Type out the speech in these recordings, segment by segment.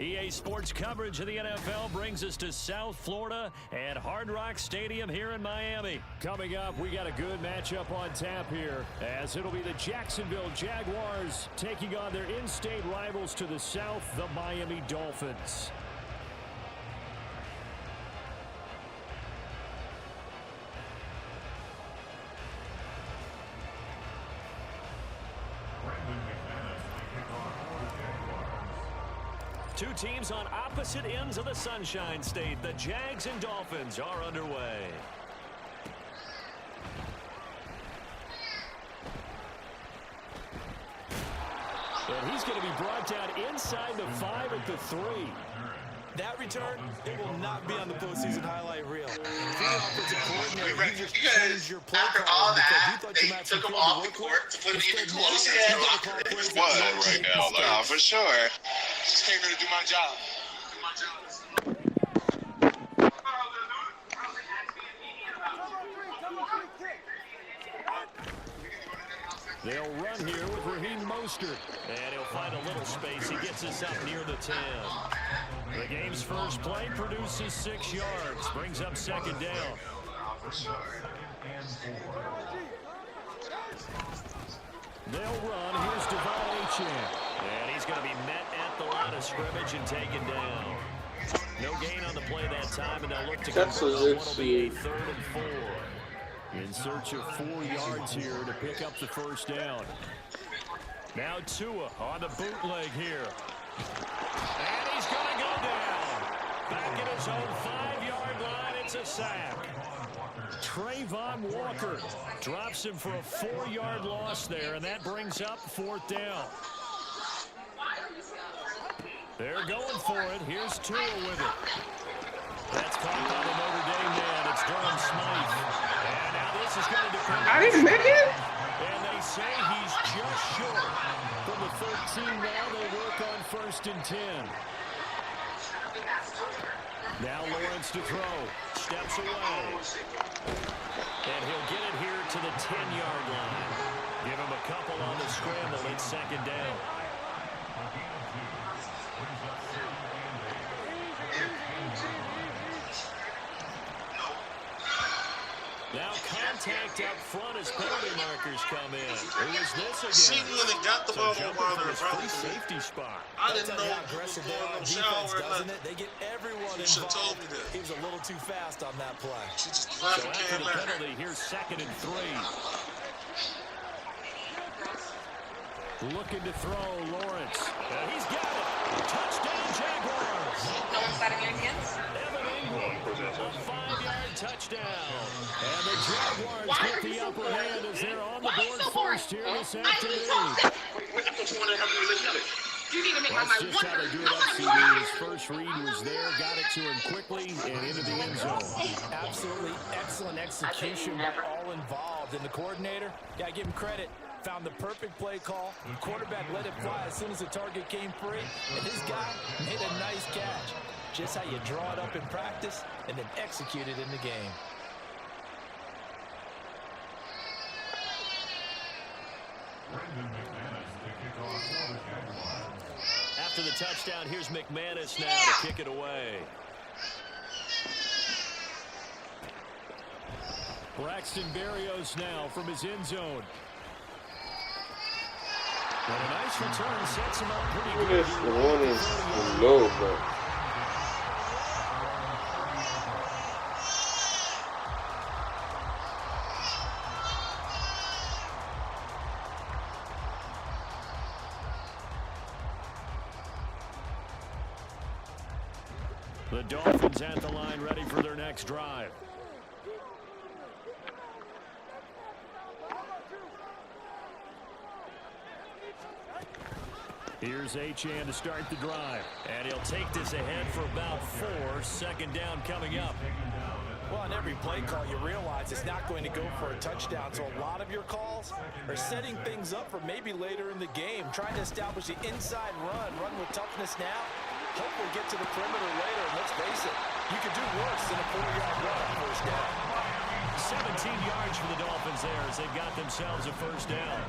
EA Sports coverage of the NFL brings us to South Florida and Hard Rock Stadium here in Miami. Coming up, we got a good matchup on tap here, as it'll be the Jacksonville Jaguars taking on their in-state rivals to the south, the Miami Dolphins. Two teams on opposite ends of the Sunshine State. The Jags and Dolphins are underway. And he's going to be brought down inside the 5 at the 3. That return, it will not be on the postseason highlight reel. After all that, they took him off the court to put him even closer to the locker. It's what right now? Nah, for sure. Just came here to do my job. They'll run here with Raheem Mostert. And he'll find a little space. He gets us up near the 10. The game's first play produces 6 yards. Brings up second down. They'll run. Here's Devon Achane. And he's going to be met at the line of scrimmage and taken down. No gain on the play that time, and they'll look to convert on what will be a 3rd and 4. In search of 4 yards here to pick up the first down. Now Tua on the bootleg here. And he's going to go down. Back at his own 5-yard line, it's a sack. Trayvon Walker drops him for a 4-yard loss there, and that brings up 4th down. They're going for it. Here's Tua with it. That's caught by the Notre Dame man. It's Durham Smythe. And now this is going to depend on... I didn't make it? And they say he's just short. From the 13 now, they work on 1st and 10. Now Lawrence to throw. Steps away. And he'll get it here to the 10-yard line. Give him a couple on the scramble. It's 2nd down. Now contact up front as penalty markers come in. Who is this again? She really got the ball while they're free safety spot. I didn't know how aggressive they are on defense, doesn't it? They get everyone involved. You should have told me that. He was a little too fast on that play. She just so after the penalty, here's 2nd and 3. Looking to throw, Lawrence. And he's got it. Touchdown, Jaguars. No one's batting your hands? Evan Ingram, a 5-yard touchdown. And the Jaguars get the upper hand as they're on the board first here this afternoon. That's just how they do it up, CD. His first read was there, got it to him quickly, and into the end zone. Absolutely excellent execution, all involved. And the coordinator, gotta give him credit, found the perfect play call. The quarterback let it fly as soon as the target came free, and this guy made a nice catch. Just how you draw it up in practice and then execute it in the game. After the touchdown, here's McManus now to kick it away. Braxton Berrios now from his end zone. And a nice return sets him up pretty good. Yes, the one is low, but... The Dolphins at the line, ready for their next drive. Here's Achane to start the drive. And he'll take this ahead for about 4. 2nd down coming up. Well, on every play call, you realize it's not going to go for a touchdown. So a lot of your calls are setting things up for maybe later in the game, trying to establish the inside run with toughness now. Hopefully get to the perimeter later. And let's face it, you could do worse than a 4-yard run on 1st down. 17 yards for the Dolphins there as they've got themselves a 1st down.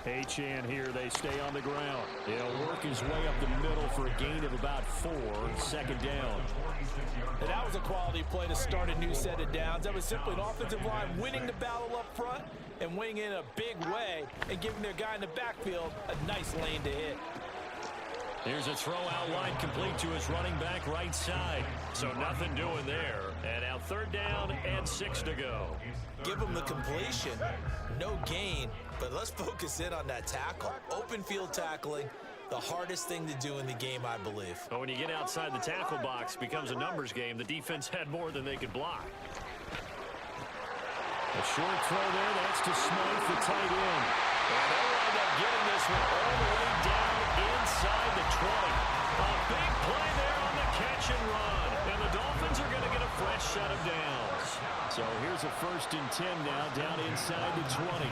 Achane here, they stay on the ground. He'll work his way up the middle for a gain of about 4, second down. And that was a quality play to start a new set of downs. That was simply an offensive line winning the battle up front and winning in a big way and giving their guy in the backfield a nice lane to hit. Here's a throw out line complete to his running back right side. So nothing doing there. And now third down and 6 to go. Give him the completion. No gain. But let's focus in on that tackle. Open field tackling, the hardest thing to do in the game, I believe. But when you get outside the tackle box, it becomes a numbers game. The defense had more than they could block. A short throw there. That's to Smythe, the tight end. And they'll wind up getting this one all the way down inside the 20. A big play there on the catch and run. And the Dolphins are going to get a fresh set of downs. So here's a 1st and 10 now, down inside the 20.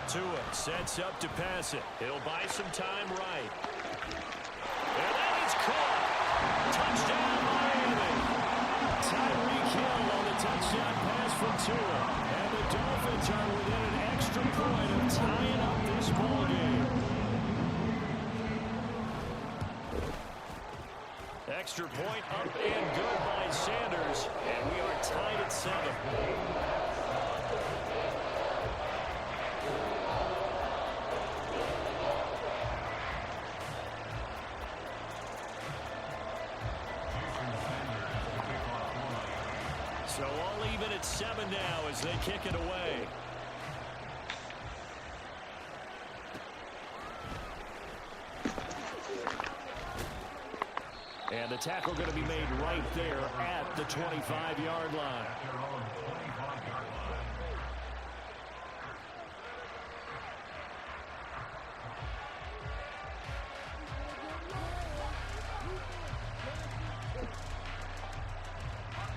Tua sets up to pass it. He'll buy some time right. And that is caught. Touchdown, Miami. Tyreek Hill on the touchdown pass from Tua. And the Dolphins are within an extra point of tying up this ball game. Extra point up and good by Sanders. And we are tied at 7. So all even at 7 now as they kick it away. And the tackle going to be made right there at the 25-yard line.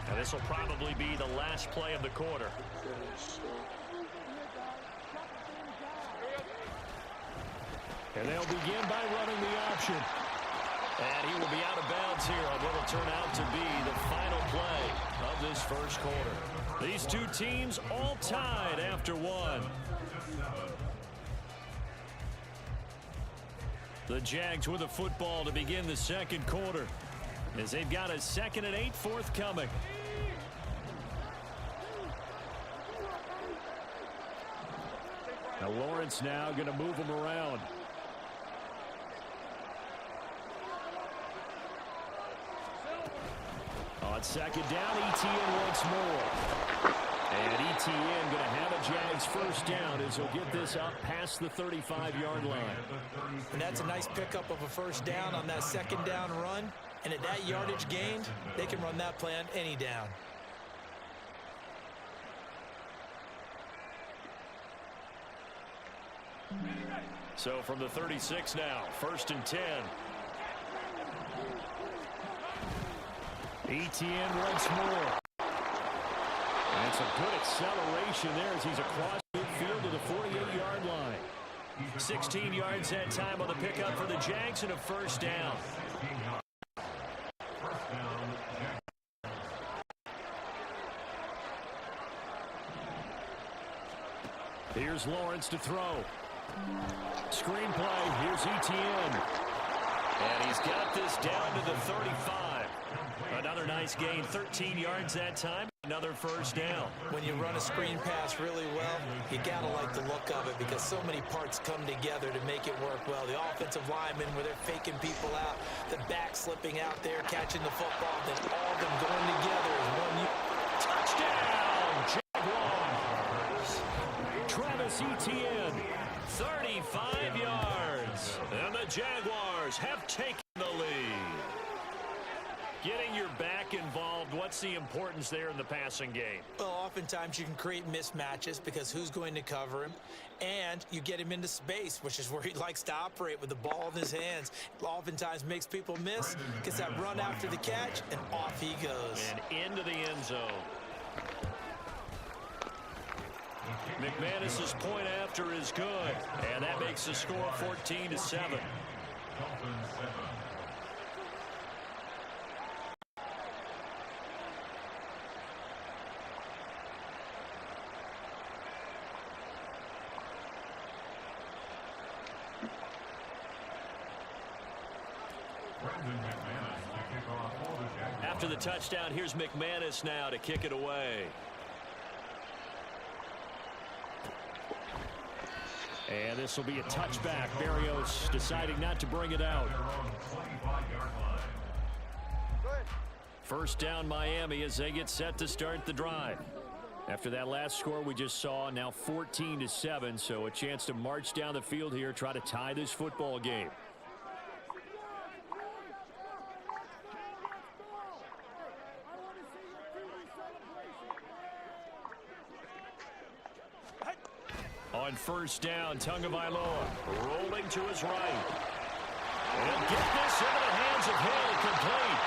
Now this will probably be the last play of the quarter. And they'll begin by running the option. And he will be out of bounds here on what will turn out to be the final play of this first quarter. These two teams all tied after 1. The Jags with a football to begin the second quarter as they've got a 2nd and 8 forthcoming. Now Lawrence now going to move him around. On 2nd down, Etienne once more. And Etienne going to have a Jags first down as he'll get this up past the 35-yard line. And that's a nice pickup of a first down on that 2nd down run. And at that yardage gained, they can run that play on any down. So from the 36 now, 1st and 10. Etienne once more. And it's a good acceleration there as he's across midfield to the 48-yard line. 16 yards that time on the pickup for the Jags and a first down. Here's Lawrence to throw. Screenplay. Here's Etienne. And he's got this down to the 35. Another nice gain. 13 yards that time. Another first down. When you run a screen pass really well, you got to like the look of it because so many parts come together to make it work well. The offensive linemen where they're faking people out, the back slipping out there, catching the football, then all of them going together as one. Touchdown, Jaguars. Travis Etienne, 35 yards. And the Jaguars have taken the lead. Getting your back involved, what's the importance there in the passing game? Well, oftentimes you can create mismatches because who's going to cover him, and you get him into space, which is where he likes to operate with the ball in his hands. Oftentimes makes people miss, gets that run after the catch, and off he goes. And into the end zone. McManus's point after is good, and that makes the score 14-7. After the touchdown, here's McManus now to kick it away. And this will be a touchback. Berrios deciding not to bring it out. First down Miami as they get set to start the drive. After that last score we just saw, now 14-7, so a chance to march down the field here, try to tie this football game. On first down, Tagovailoa rolling to his right. He'll get this into the hands of Hill, complete.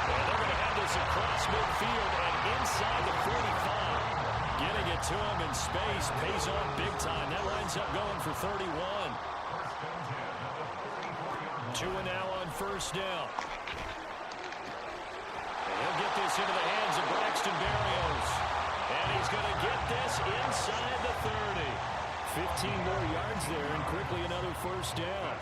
And they're going to have this across midfield and inside the 45. Getting it to him in space, pays off big time. That winds up going for 31. Tua now on first down. And he'll get this into the hands of Braxton Berrios. And he's going to get this inside the 30. 15 more yards there, and quickly another first down.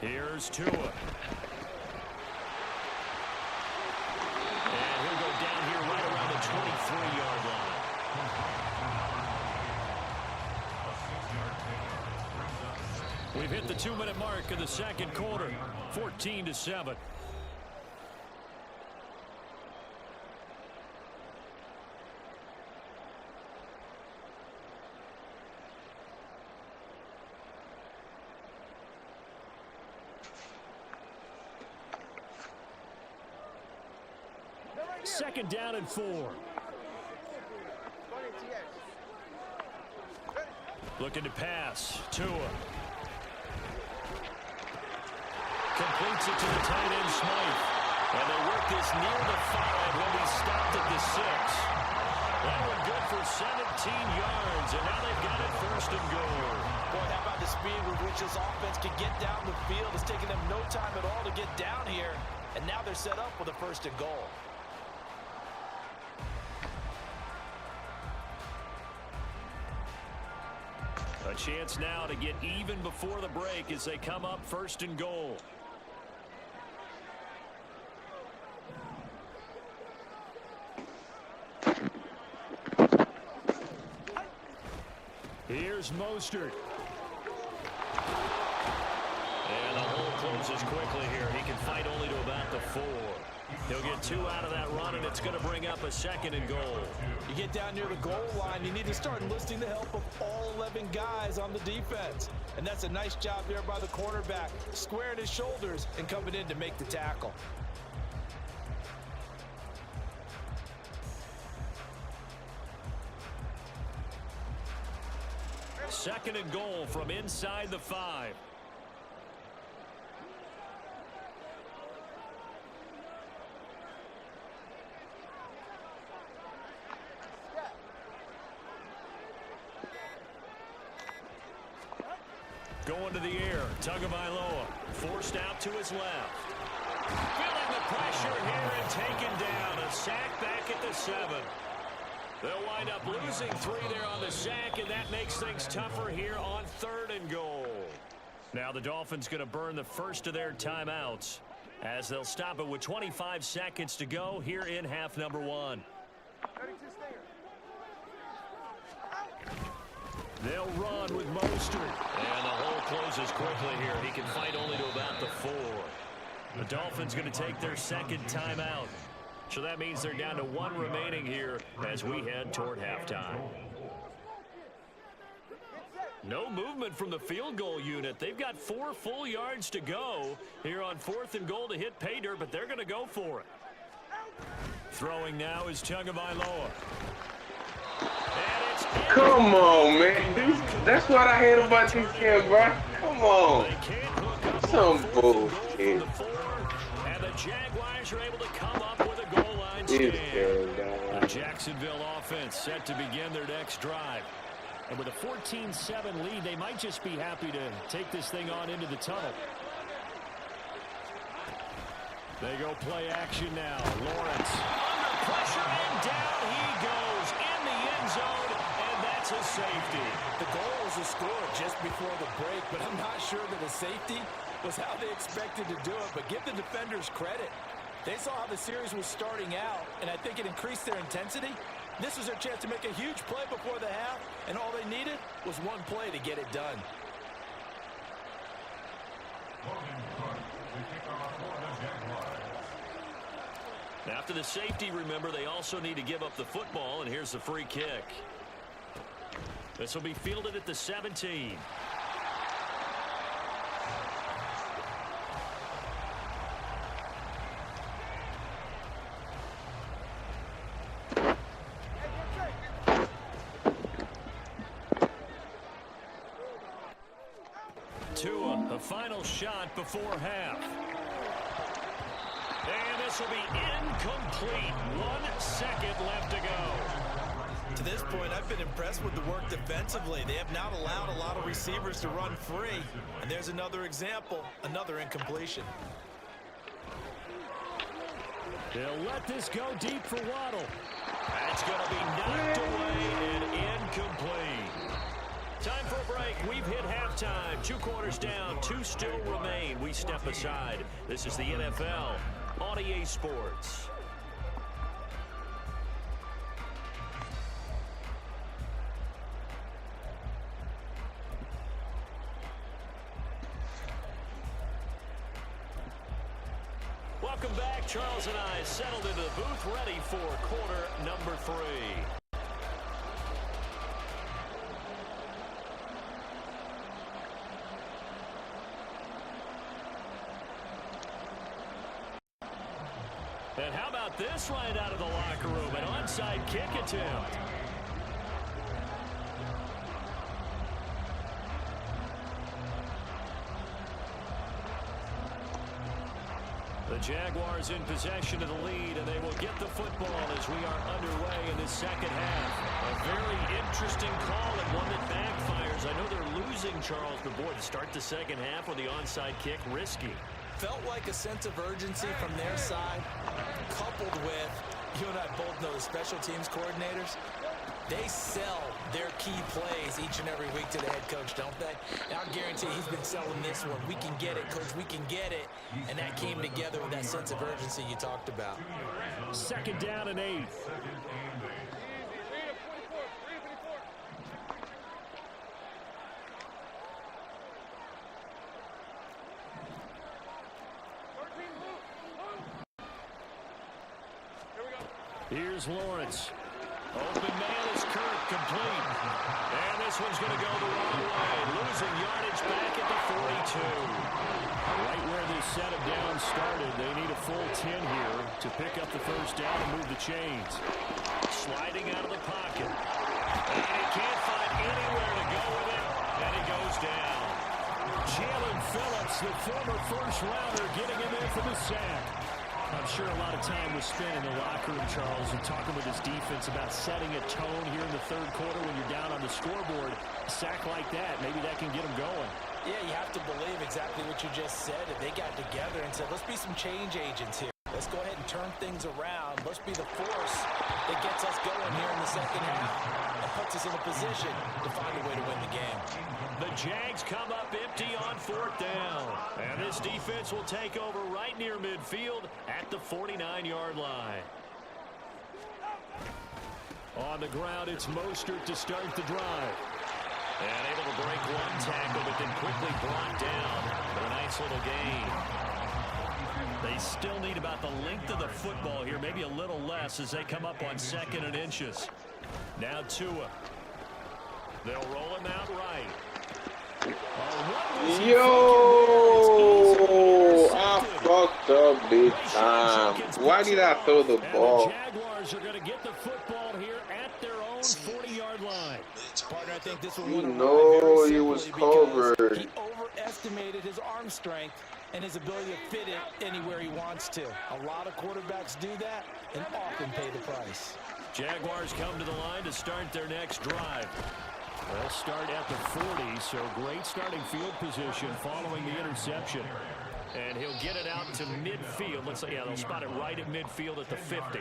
Here's Tua. And he'll go down here right around the 23-yard line. We've hit the 2-minute mark of the second quarter, 14-7. Second down and 4. Looking to pass. Tua. Completes it to the tight end, Smythe. And they work this near the 5 when he stopped at the 6. That one good for 17 yards, and now they've got it first and goal. Boy, how about the speed with which this offense can get down the field? It's taking them no time at all to get down here, and now they're set up with a first and goal. A chance now to get even before the break as they come up first and goal. Here's Mostert. And the hole closes quickly here. He can fight only to about the 4. He'll get 2 out of that run, and it's going to bring up a second and goal. You get down near the goal line, you need to start enlisting the help of all 11 guys on the defense. And that's a nice job there by the cornerback, squaring his shoulders and coming in to make the tackle. Second and goal from inside the 5. Going to the air, Tagovailoa forced out to his left. Feeling the pressure here and taken down. A sack back at the 7. They'll wind up losing 3 there on the sack, and that makes things tougher here on third and goal. Now the Dolphins going to burn the first of their timeouts as they'll stop it with 25 seconds to go here in half number 1. They'll run with Mostert. And the hole closes quickly here. He can fight only to about the 4. The Dolphins going to take their second timeout. So that means they're down to 1 remaining here as we head toward halftime. No movement from the field goal unit. They've got 4 full yards to go here on 4th and goal to hit pay dirt, but they're going to go for it. Throwing now is Tagovailoa. Come on, man. That's what I hate about this game, bro. Come on. Some bullshit. And the Jaguars are able to come up with a goal line stand. The Jacksonville offense set to begin their next drive. And with a 14-7 lead, they might just be happy to take this thing on into the tunnel. They go play action now. Lawrence under pressure and down he goes in the end zone. And that's That's a safety. The goal was to score just before the break, but I'm not sure that a safety was how they expected to do it. But give the defenders credit. They saw how the series was starting out, and I think it increased their intensity. This was their chance to make a huge play before the half, and all they needed was one play to get it done. After the safety, remember, they also need to give up the football, and here's the free kick. This will be fielded at the 17. Tua, a final shot before half. And this will be incomplete. 1 second left to go. To this point, I've been impressed with the work defensively. They have not allowed a lot of receivers to run free. And there's another example, another incompletion. They'll let this go deep for Waddle. That's going to be knocked away and incomplete. Time for a break. We've hit halftime. 2 quarters down. 2 still remain. We step aside. This is the NFL on EA Sports. Welcome back. Charles and I settled into the booth, ready for quarter number 3. And how about this right out of the locker room? An onside kick attempt. The Jaguars in possession of the lead, and they will get the football as we are underway in the second half. A very interesting call and one that backfires. I know they're losing, Charles, but boy, to start the second half with the onside kick, risky. Felt like a sense of urgency from their side, coupled with, you and I both know the special teams coordinators, they sell their key plays each and every week to the head coach, don't they? And I guarantee he's been selling this one. We can get it, coach, we can get it. And that came together with that sense of urgency you talked about. 2nd down and 8. Here's Lawrence. Open man is Kirk, complete. And this one's going to go the wrong way. Losing yardage back at the 42. Right where this set of downs started, they need a full 10 here to pick up the first down and move the chains. Sliding out of the pocket. And he can't find anywhere to go with it. And he goes down. Jalen Phillips, the former first-rounder, getting him in for the sack. I'm sure a lot of time was spent in the locker room, Charles, and talking with his defense about setting a tone here in the 3rd quarter when you're down on the scoreboard. A sack like that, maybe that can get them going. Yeah, you have to believe exactly what you just said. If they got together and said, let's be some change agents here. Let's go ahead and turn things around. Let's be the force that gets us going here in the second half and puts us in a position to find a way to win the game. The Jags come up empty on 4th down. And this defense will take over right near midfield at the 49-yard line. On the ground, it's Mostert to start the drive. And able to break one tackle, but then quickly brought down for a nice little gain. They still need about the length of the football here, maybe a little less as they come up on 2nd and inches. Now Tua. They'll roll him out right. Yo, I fucked up big time. Why did I throw the ball? The Jaguars are going to get the football here at their own 40-yard line. Partner, I think this one You know it was covered. He overestimated his arm strength and his ability to fit it anywhere he wants to. A lot of quarterbacks do that and often pay the price. Jaguars come to the line to start their next drive. They'll start at the 40, so great starting field position following the interception. And he'll get it out to midfield. Looks like, yeah, they'll spot it right at midfield at the 50.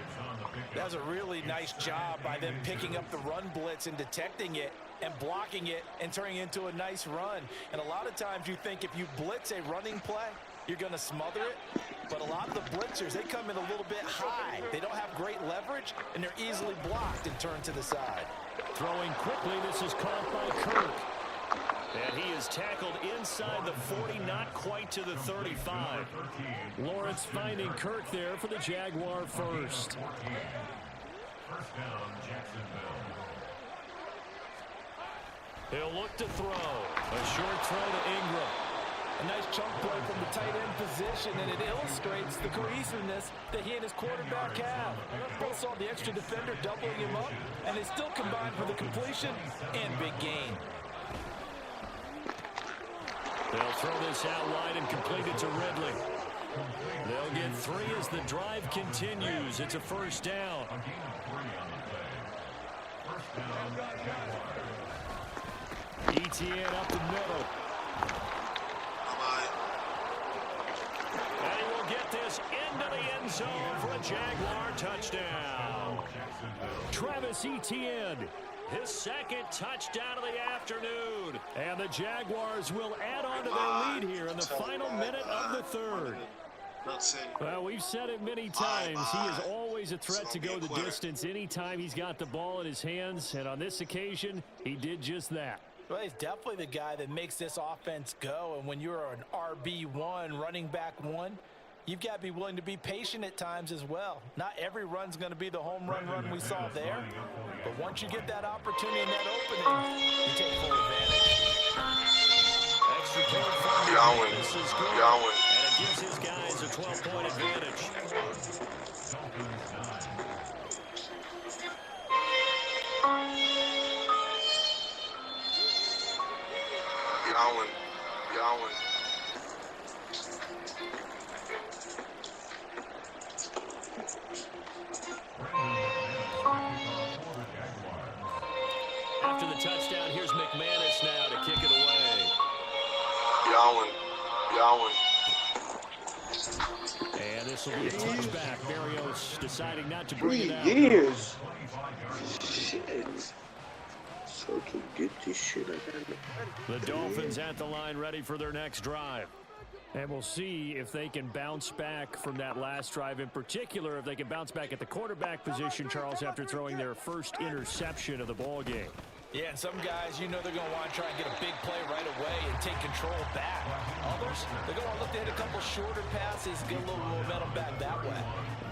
That was a really nice job by them picking up the run blitz and detecting it and blocking it and turning it into a nice run. And a lot of times you think if you blitz a running play, you're going to smother it. But a lot of the blitzers, they come in a little bit high. They don't have great leverage, and they're easily blocked and turned to the side. Throwing quickly, this is caught by Kirk. And he is tackled inside the 40, not quite to the 35. Lawrence finding Kirk there for the Jaguar first. He'll look to throw. A short throw to Ingram. A nice chunk play from the tight end position, and it illustrates the cohesiveness that he and his quarterback have. Both saw the extra defender doubling him up, and they still combined for the completion and big gain. They'll throw this out wide and complete it to Ridley. They'll get 3 as the drive continues. It's a first down. ETN up the middle. And he will get this into the end zone for a Jaguar touchdown. Travis Etienne, his second touchdown of the afternoon. And the Jaguars will add on to their lead here in the final minute of the third. Well, we've said it many times. He is always a threat to go the distance anytime he's got the ball in his hands. And on this occasion, he did just that. Well, he's definitely the guy that makes this offense go. And when you're an RB1, running back one, you've got to be willing to be patient at times as well. Not every run's going to be the home run we saw there. But once you get that opportunity and that opening, you take full advantage. Extra point from this is good. And it gives his guys a 12-point advantage. After the touchdown, here's McManus now to kick it away. And this will be a touchback. Barrios deciding not to bring it out. 3 years. Shit. So to get this shit out of The Dolphins at the line ready for their next drive. And we'll see if they can bounce back from that last drive. In particular, if they can bounce back at the quarterback position, Charles, after throwing their first interception of the ball game. Yeah, and some guys, you know they're going to want to try and get a big play right away and take control back. Others, they're going to look to hit a couple shorter passes, get a little momentum back that way.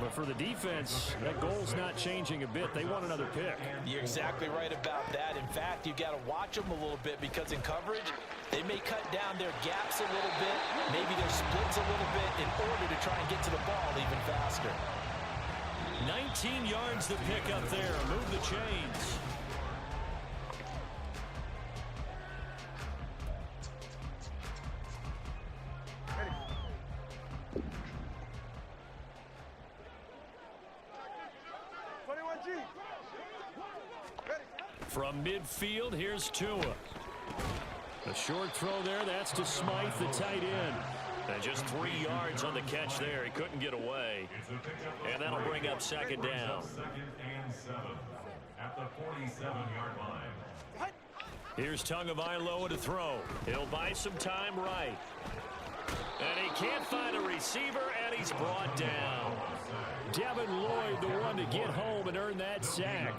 But for the defense, that goal's not changing a bit. They want another pick. You're exactly right about that. In fact, you've got to watch them a little bit because in coverage, they may cut down their gaps a little bit, maybe their splits a little bit in order to try and get to the ball even faster. 19 yards to pick up there. Move the chains. From midfield, here's Tua. A short throw there, that's to Smythe, the tight end. And just 3 yards on the catch there. He couldn't get away. And that'll bring up second down. At the 47-yard line. Here's Tagovailoa to throw. He'll buy some time right. And he can't find a receiver, and he's brought down. Devin Lloyd, the one to get home and earn that sack.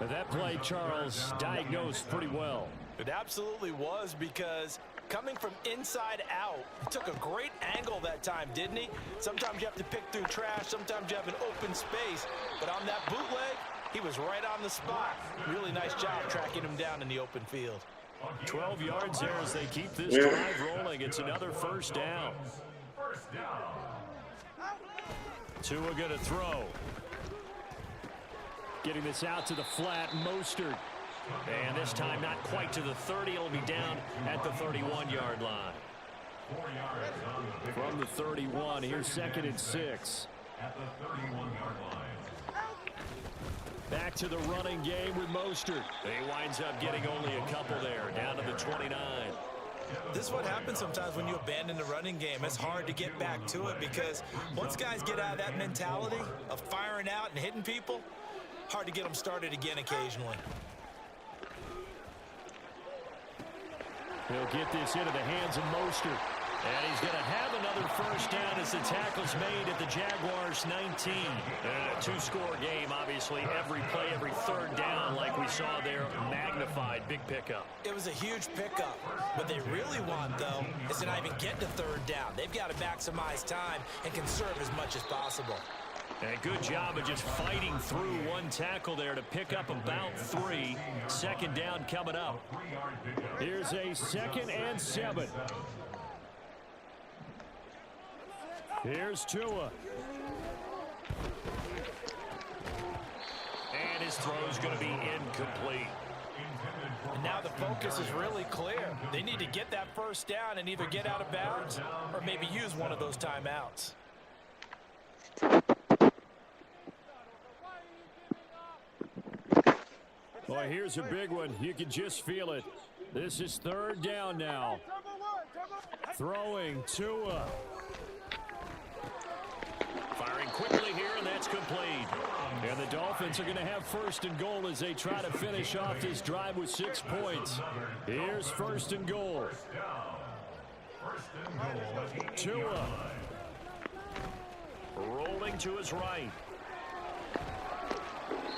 But that play, Charles, diagnosed pretty well. It absolutely was, because coming from inside out, he took a great angle that time, didn't he? Sometimes you have to pick through trash. Sometimes you have an open space. But on that bootleg, he was right on the spot. Really nice job tracking him down in the open field. 12 yards there as they keep this drive rolling. It's another first down. Tua going to throw. Getting this out to the flat, Mostert. And this time not quite to the 30. It'll be down at the 31-yard line. From the 31, here's 2nd and 6. At the 31-yard line. Back to the running game with Mostert. He winds up getting only a couple there, down to the 29. This is what happens sometimes when you abandon the running game. It's hard to get back to it because once guys get out of that mentality of firing out and hitting people, hard to get them started again occasionally. He'll get this into the hands of Mostert. And he's going to have another first down as the tackle's made at the Jaguars' 19. And a two-score game, obviously, every play, every third down, like we saw there, magnified, big pickup. It was a huge pickup. What they really want, though, is to not even get to third down. They've got to maximize time and conserve as much as possible. And a good job of just fighting through one tackle there to pick up about 3. Second down coming up. Here's a 2nd and 7. Here's Tua. And his throw's going to be incomplete. And now the focus is really clear. They need to get that first down and either get out of bounds or maybe use one of those timeouts. Boy, here's a big one. You can just feel it. This is third down now. Throwing Tua. Firing quickly here, and that's complete. And the Dolphins are going to have first and goal as they try to finish off this drive with 6 points. Here's first and goal. Tua. Rolling to his right.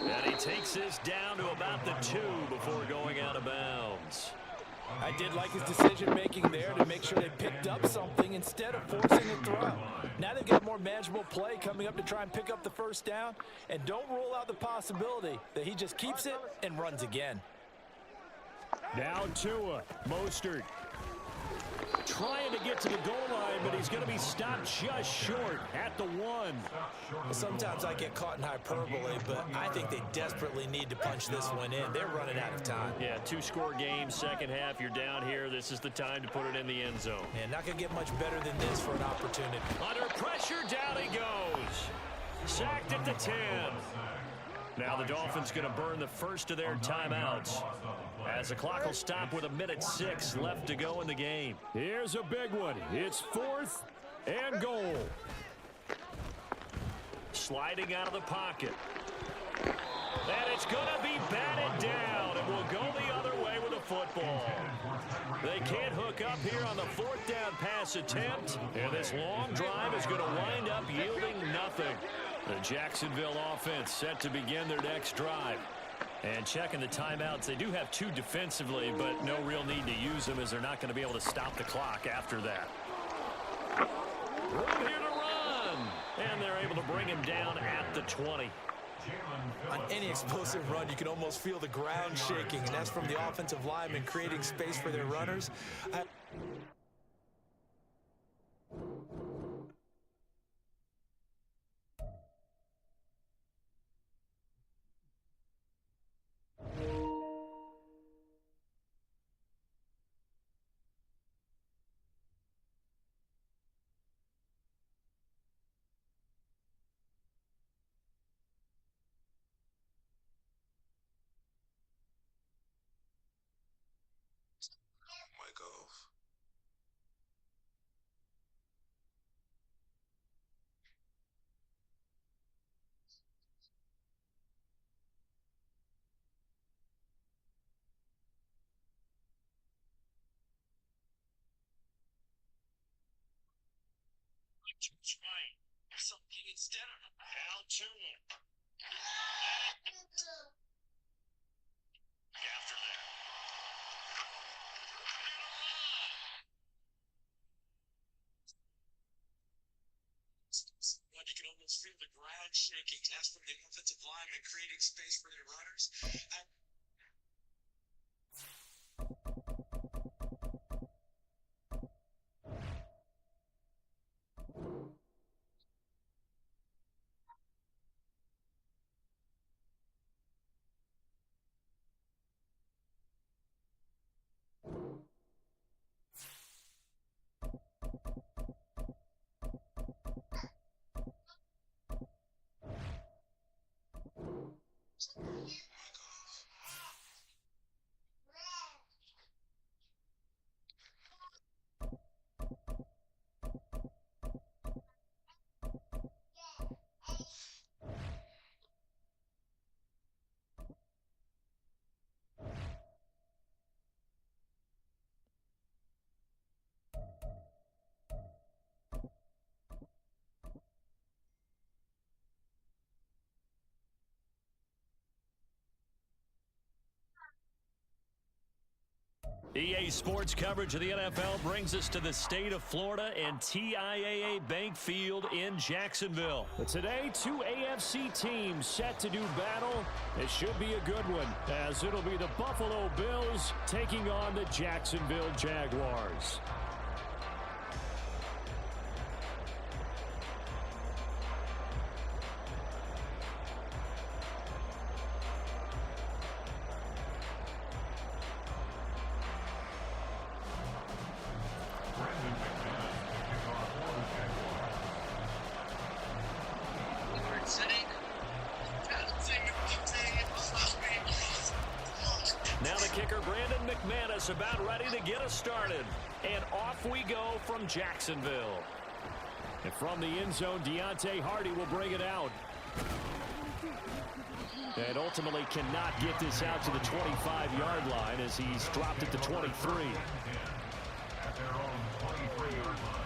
And he takes this down to about the 2 before going out of bounds. I did like his decision-making there to make sure they picked up something instead of forcing a throw. Now they've got more manageable play coming up to try and pick up the first down. And don't rule out the possibility that he just keeps it and runs again. Now Tua. Mostert. Trying to get to the goal line, but he's going to be stopped just short at the 1. Sometimes I get caught in hyperbole, but I think they desperately need to punch this one in. They're running out of time. Yeah, 2-score game, second half. You're down here. This is the time to put it in the end zone. And not going to get much better than this for an opportunity. Under pressure, down he goes. Sacked at the 10. Now the Dolphins going to burn the first of their timeouts, as the clock will stop with 1:06 left to go in the game. Here's a big one. It's 4th and goal. Sliding out of the pocket. And it's going to be batted down. It will go the other way with a football. They can't hook up here on the 4th down pass attempt. And this long drive is going to wind up yielding nothing. The Jacksonville offense set to begin their next drive. And checking the timeouts, they do have 2 defensively, but no real need to use them as they're not going to be able to stop the clock after that. Room here to run. And they're able to bring him down at the 20. On any explosive run, you can almost feel the ground shaking, and that's from the offensive linemen creating space for their runners. Something instead of Al Turner. After that. You can almost feel the ground shaking. That's from the offensive linemen creating space for their runners. EA Sports coverage of the NFL brings us to the state of Florida and TIAA Bank Field in Jacksonville. But today, two AFC teams set to do battle. It should be a good one, as it'll be the Buffalo Bills taking on the Jacksonville Jaguars. Now the kicker, Brandon McManus, about ready to get us started. And off we go from Jacksonville. And from the end zone, Deontay Hardy will bring it out. And ultimately cannot get this out to the 25-yard line as he's dropped at the 23. At their own 23-yard line.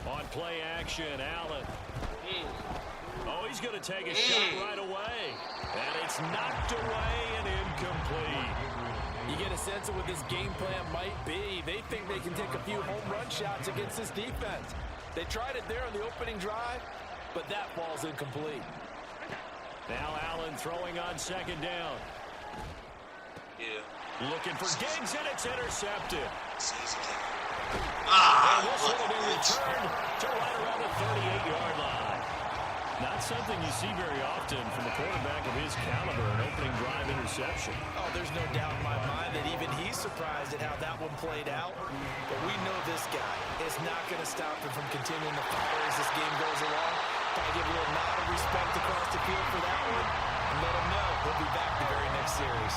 On play action, Allen. Oh, he's going to take a shot right away. And it's knocked away and incomplete. You get a sense of what this game plan might be. They think they can take a few home run shots against this defense. They tried it there on the opening drive, but that ball's incomplete. Now Allen throwing on second down. Yeah. Looking for Diggs, and it's intercepted. Ah, And this one will be returned to right around the 38-yard line. Not something you see very often from a quarterback of his caliber, an opening drive interception. Oh, there's no doubt in my mind that even he's surprised at how that one played out. But we know this guy is not going to stop him from continuing to fire as this game goes along. Gotta give a little nod of respect across the field for that one, and let him know he'll be back the very next series.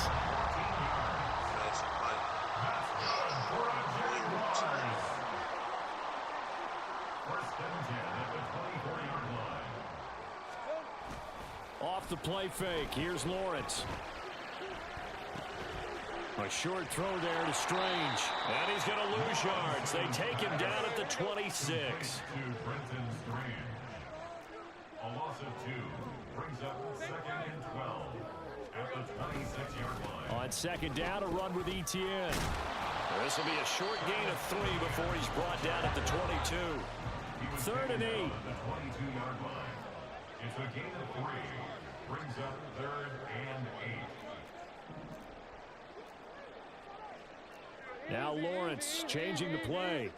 First and 10 at the 24-yard line. Off the play fake, here's Lawrence. A short throw there to Strange. And he's going to lose yards. They take him down at the 26. To Brenton Strange. A loss of 2 brings up second and 12 at the 26-yard line. On second down, a run with ETN. This will be a short gain of 3 before he's brought down at the 22. He was Third and 8. taken down at the 22-yard line. It's a gain of 3. Brings up third and 8. Now Lawrence changing the play.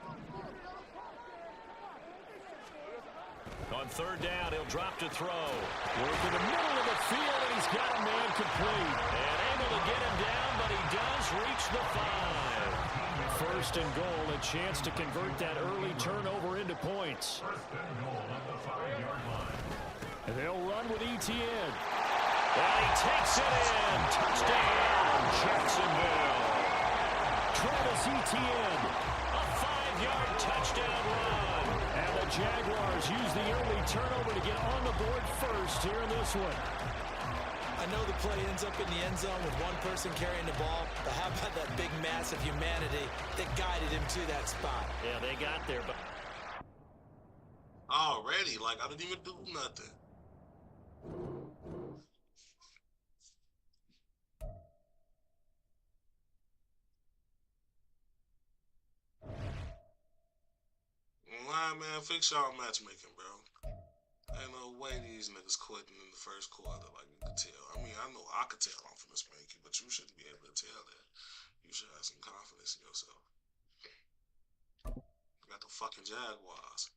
On third down, he'll drop to throw. Work in the middle of the field, and he's got a man complete. And able to get him down, but he does reach the 5. First and goal, a chance to convert that early turnover into points. First and goal at the 5-yard line. And they'll run with ETN. And he takes it in. Touchdown, Jacksonville. Travis Etienne. A 5-yard touchdown run. And the Jaguars use the early turnover to get on the board first here in this one. I know the play ends up in the end zone with one person carrying the ball, but how about that big mass of humanity that guided him to that spot? Yeah, they got there, but Already, like I didn't even do nothing. Line man, fix y'all matchmaking, bro. Ain't no way these niggas quitting in the first quarter, like you could tell. I mean, I know I could tell I'm finna spank you, but you shouldn't be able to tell that. You should have some confidence in yourself. Got the fucking Jaguars.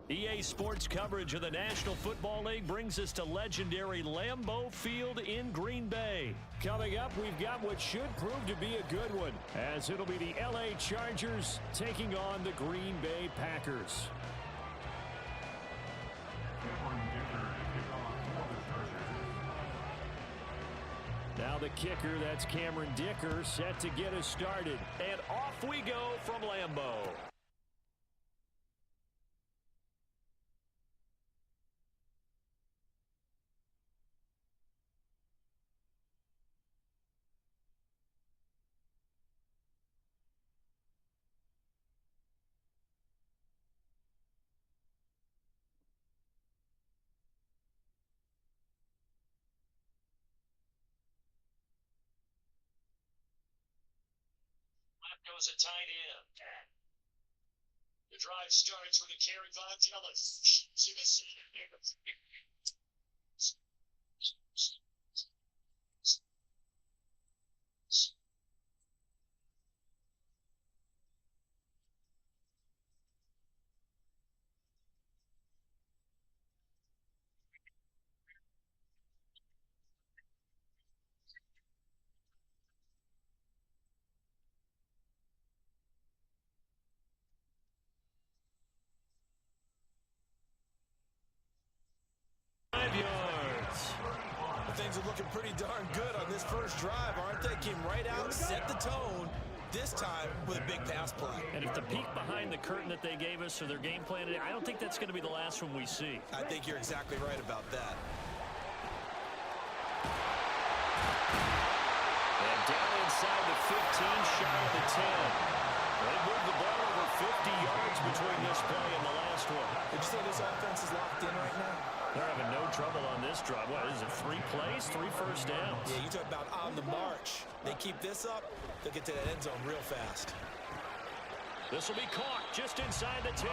EA Sports coverage of the National Football League brings us to legendary Lambeau Field in Green Bay. Coming up, we've got what should prove to be a good one, as it'll be the LA Chargers taking on the Green Bay Packers. Now the kicker, that's Cameron Dicker, set to get us started. And off we go from Lambeau. Goes a tight end. The drive starts with a carry by Ellis. Things are looking pretty darn good on this first drive, aren't they? Came right out, set the tone, this time with a big pass play. And if the peek behind the curtain that they gave us or their game plan, I don't think that's going to be the last one we see. I think you're exactly right about that. And down inside the 15, shy of the 10. They moved the ball over 50 yards between this play and the last one. Did you say this offense is locked in right now? They're having no trouble on this drive. What is it, 3 plays, 3 first downs? Yeah, you talk about on the march. They keep this up, they'll get to that end zone real fast. This will be caught just inside the 10.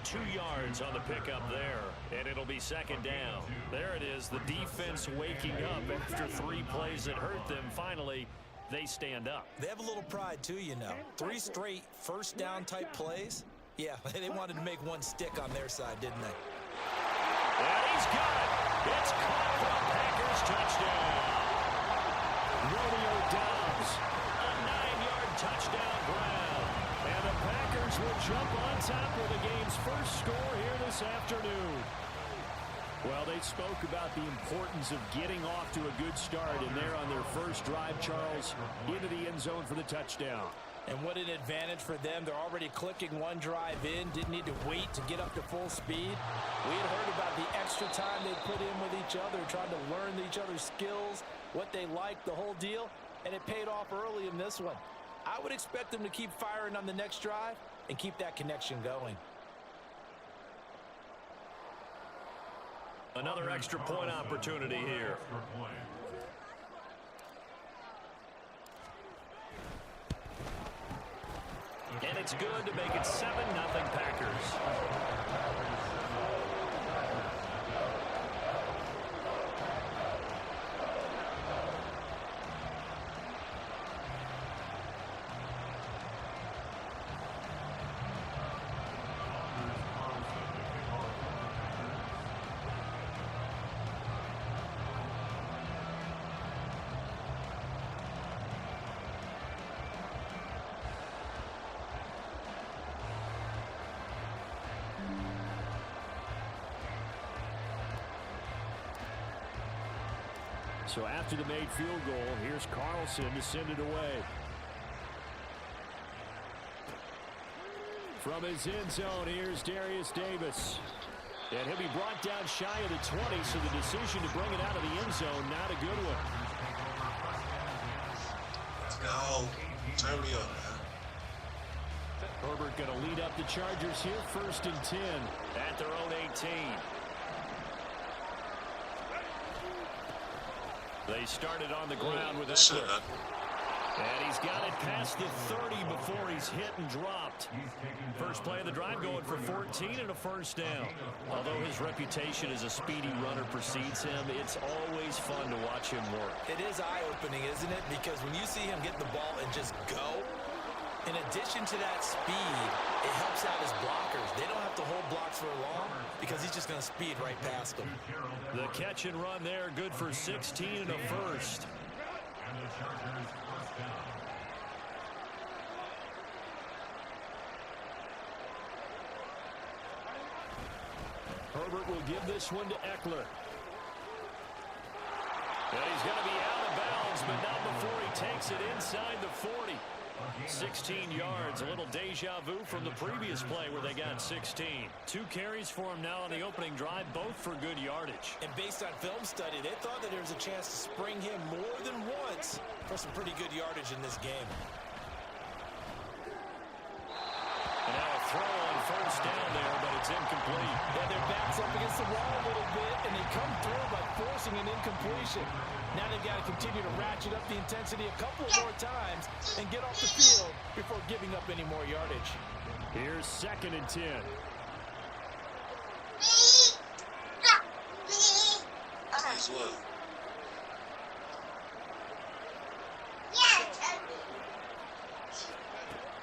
2 yards on the pickup there, and it'll be second down. There it is, the defense waking up after 3 plays that hurt them. Finally, they stand up. They have a little pride, too, you know. 3 straight first down type plays. Yeah, they wanted to make one stick on their side, didn't they? And he's got it. It's caught for a Packers touchdown. Romeo Doubs, a 9-yard touchdown grab. And the Packers will jump on top of the game's first score here this afternoon. Well, they spoke about the importance of getting off to a good start, and they're on their first drive, Charles, into the end zone for the touchdown. And what an advantage for them. They're already clicking one drive in, didn't need to wait to get up to full speed. We had heard about the extra time they put in with each other, trying to learn each other's skills, what they liked, the whole deal, and it paid off early in this one. I would expect them to keep firing on the next drive and keep that connection going. Another extra point opportunity here. And it's good to make it 7-0 Packers. So after the made field goal, here's Carlson to send it away. From his end zone, here's Darius Davis. And he'll be brought down shy of the 20, so the decision to bring it out of the end zone, not a good one. Let's go. Turn me up, man. Herbert going to lead up the Chargers here, 1st and 10 at their own 18. They started on the ground with Eckler. And he's got it past the 30 before he's hit and dropped. First play of the drive going for 14 and a first down. Although his reputation as a speedy runner precedes him, it's always fun to watch him work. It is eye-opening, isn't it? Because when you see him get the ball and just go, In addition to that speed, it helps out his blockers. They don't have to hold blocks for long because he's just going to speed right past them. The catch and run there, good for 16 and a first. And the Chargers first down. Herbert will give this one to Eckler. And he's going to be out of bounds, but not before he takes it inside the 40. 16 yards, a little deja vu from the previous play where they got 16. 2 carries for him now on the opening drive, both for good yardage. And based on film study, they thought that there was a chance to spring him more than once for some pretty good yardage in this game. And now a throw on first down there, but it's incomplete. Yeah, their back's up against the wall a little bit, and they come through by forcing an incompletion. Now they've got to continue to ratchet up the intensity a couple more times and get off the field before giving up any more yardage. Here's 2nd and 10. As well.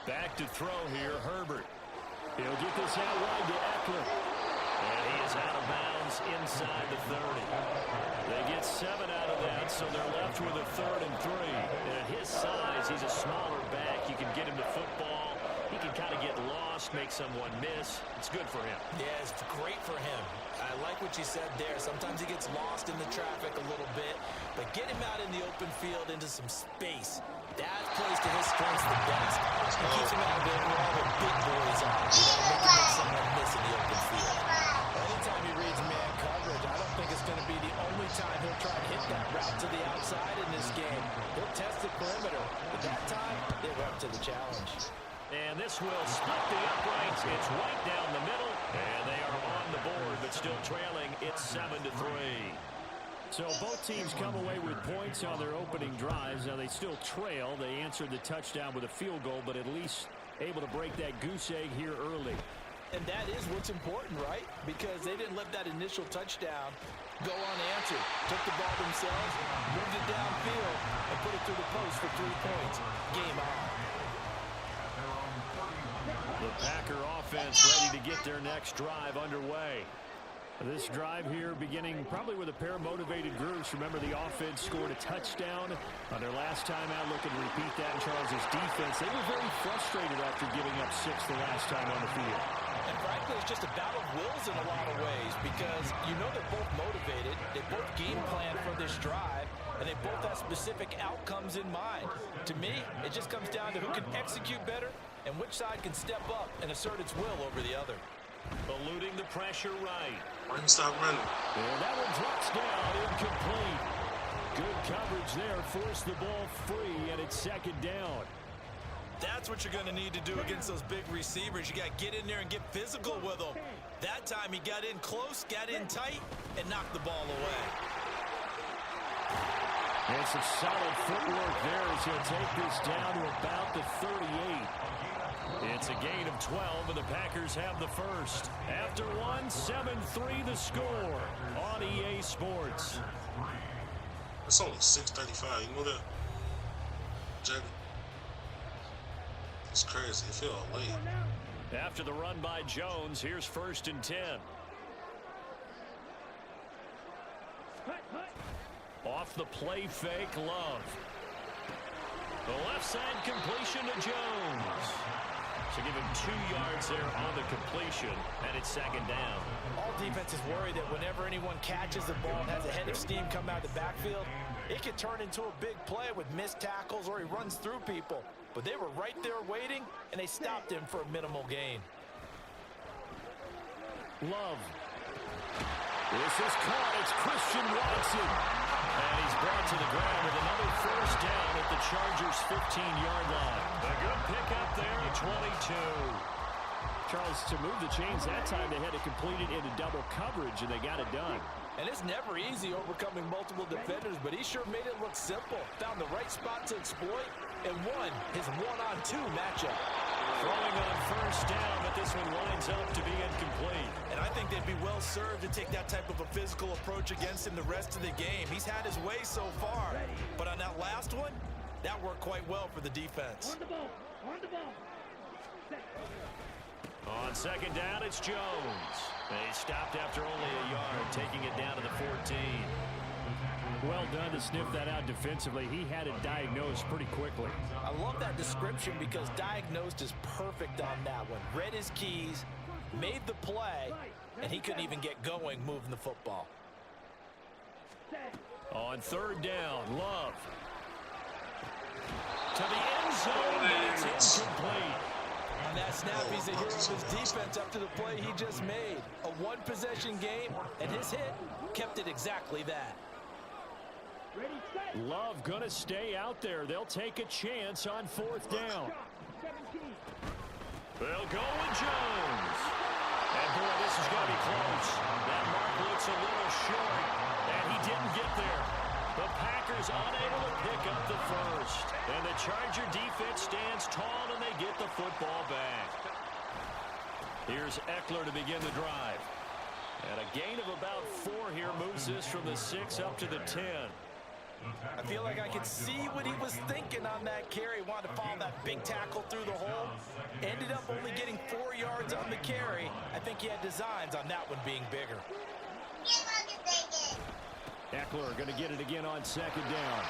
Back to throw here, Herbert. He'll get this out wide to Eckler. And he is out of bounds inside the 30. They get 7 out of that, so they're left with a 3rd and 3. And at his size, he's a smaller back. You can get him to football. He can kind of get lost, make someone miss. It's good for him. Yeah, it's great for him. I like what you said there. Sometimes he gets lost in the traffic a little bit, but get him out in the open field into some space. That plays to his strengths the best. It keeps him out of there where all the big boys are. You know, make someone miss in the open field. Anytime he reads man coverage, I don't think it's going to be the only time he'll try to hit that route to the outside in this game. He'll test the perimeter, but that time, they were up to the challenge. And this will split the uprights. It's right down the middle, and they are on the board, but still trailing. It's 7-3. So both teams come away with points on their opening drives. Now they still trail. They answered the touchdown with a field goal, but at least able to break that goose egg here early. And that is what's important, right? Because they didn't let that initial touchdown go unanswered. Took the ball themselves, moved it downfield, and put it through the post for 3 points. Game on. The Packer offense ready to get their next drive underway. This drive here beginning probably with a pair of motivated groups. Remember, the offense scored a touchdown on their last time out. Looking to repeat that in Charles' defense. They were very frustrated after giving up 6 the last time on the field. And frankly, it's just a battle of wills in a lot of ways because you know they're both motivated. They both game plan for this drive, and they both have specific outcomes in mind. To me, it just comes down to who can execute better and which side can step up and assert its will over the other. Eluding the pressure right. Why you stop running? And that one drops down, incomplete. Good coverage there, forced the ball free, and it's 2nd down. That's what you're going to need to do against those big receivers. You got to get in there and get physical with them. That time he got in close, got in tight, and knocked the ball away. And some solid footwork there as he'll take this down to about the 38. It's a gain of 12, and the Packers have the first. After one, 7-3 the score on EA Sports. It's only 6:35. You know that? Jackie? It's crazy. It feels late. After the run by Jones, here's 1st and 10. Off the play fake, Love. The left side completion to Jones. So give him 2 yards there on the completion, and it's 2nd down. All defenses worry that whenever anyone catches the ball and has a head of steam come out of the backfield, it could turn into a big play with missed tackles or he runs through people. But they were right there waiting, and they stopped him for a minimal gain. Love. This is caught. It's Christian Watson. And he's brought to the ground with another 1st down at the Chargers' 15-yard line. A good pickup there at 22. Charles, to move the chains that time, they had to complete it into double coverage, and they got it done. And it's never easy overcoming multiple defenders, but he sure made it look simple. Found the right spot to exploit and won his 1-on-2 matchup. Throwing on 1st down, but this one winds up to be incomplete. And I think they'd be well served to take that type of a physical approach against him the rest of the game. He's had his way so far, but on that last one, that worked quite well for the defense. On second down, it's Jones. They stopped after only a yard, taking it down to the 14. Well done to sniff that out defensively. He had it diagnosed pretty quickly. I love that description because diagnosed is perfect on that one. Read his keys, made the play, and he couldn't even get going moving the football. On third down, Love. To the end zone, but it's incomplete. On that snap, he's a hero of his defense after the play he just made. A one-possession game, and his hit kept it exactly that. Love gonna stay out there. They'll take a chance on fourth down. They'll go with Jones. And boy, this is going to be close. That mark looks a little short, and he didn't get there. The Packers unable to pick up the first. And the Charger defense stands tall, and they get the football back. Here's Eckler to begin the drive. And a gain of about 4 here moves this from the 6 up to the 10. I feel like I could see what he was thinking on that carry. Wanted to follow that big tackle through the hole. Ended up only getting 4 yards on the carry. I think he had designs on that one being bigger. Eckler going to get it again on second down.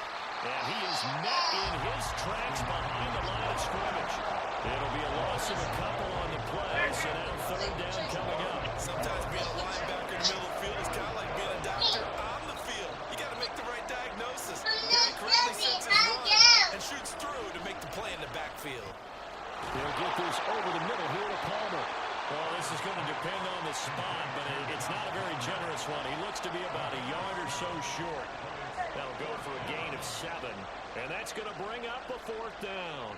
And he is met in his tracks behind the line of scrimmage. It'll be a loss of a couple on the play, so now third down coming up. Sometimes being a linebacker in the middle of the field is kind of like being a doctor on the field. You got to make the right diagnosis. He correctly sets his run and shoots through to make the play in the backfield. They'll get this over the middle here to Palmer. Well, this is going to depend on the spot, but it's not a very generous one. He looks to be about a yard or so short. That'll go for a gain of 7, and that's going to bring up a fourth down.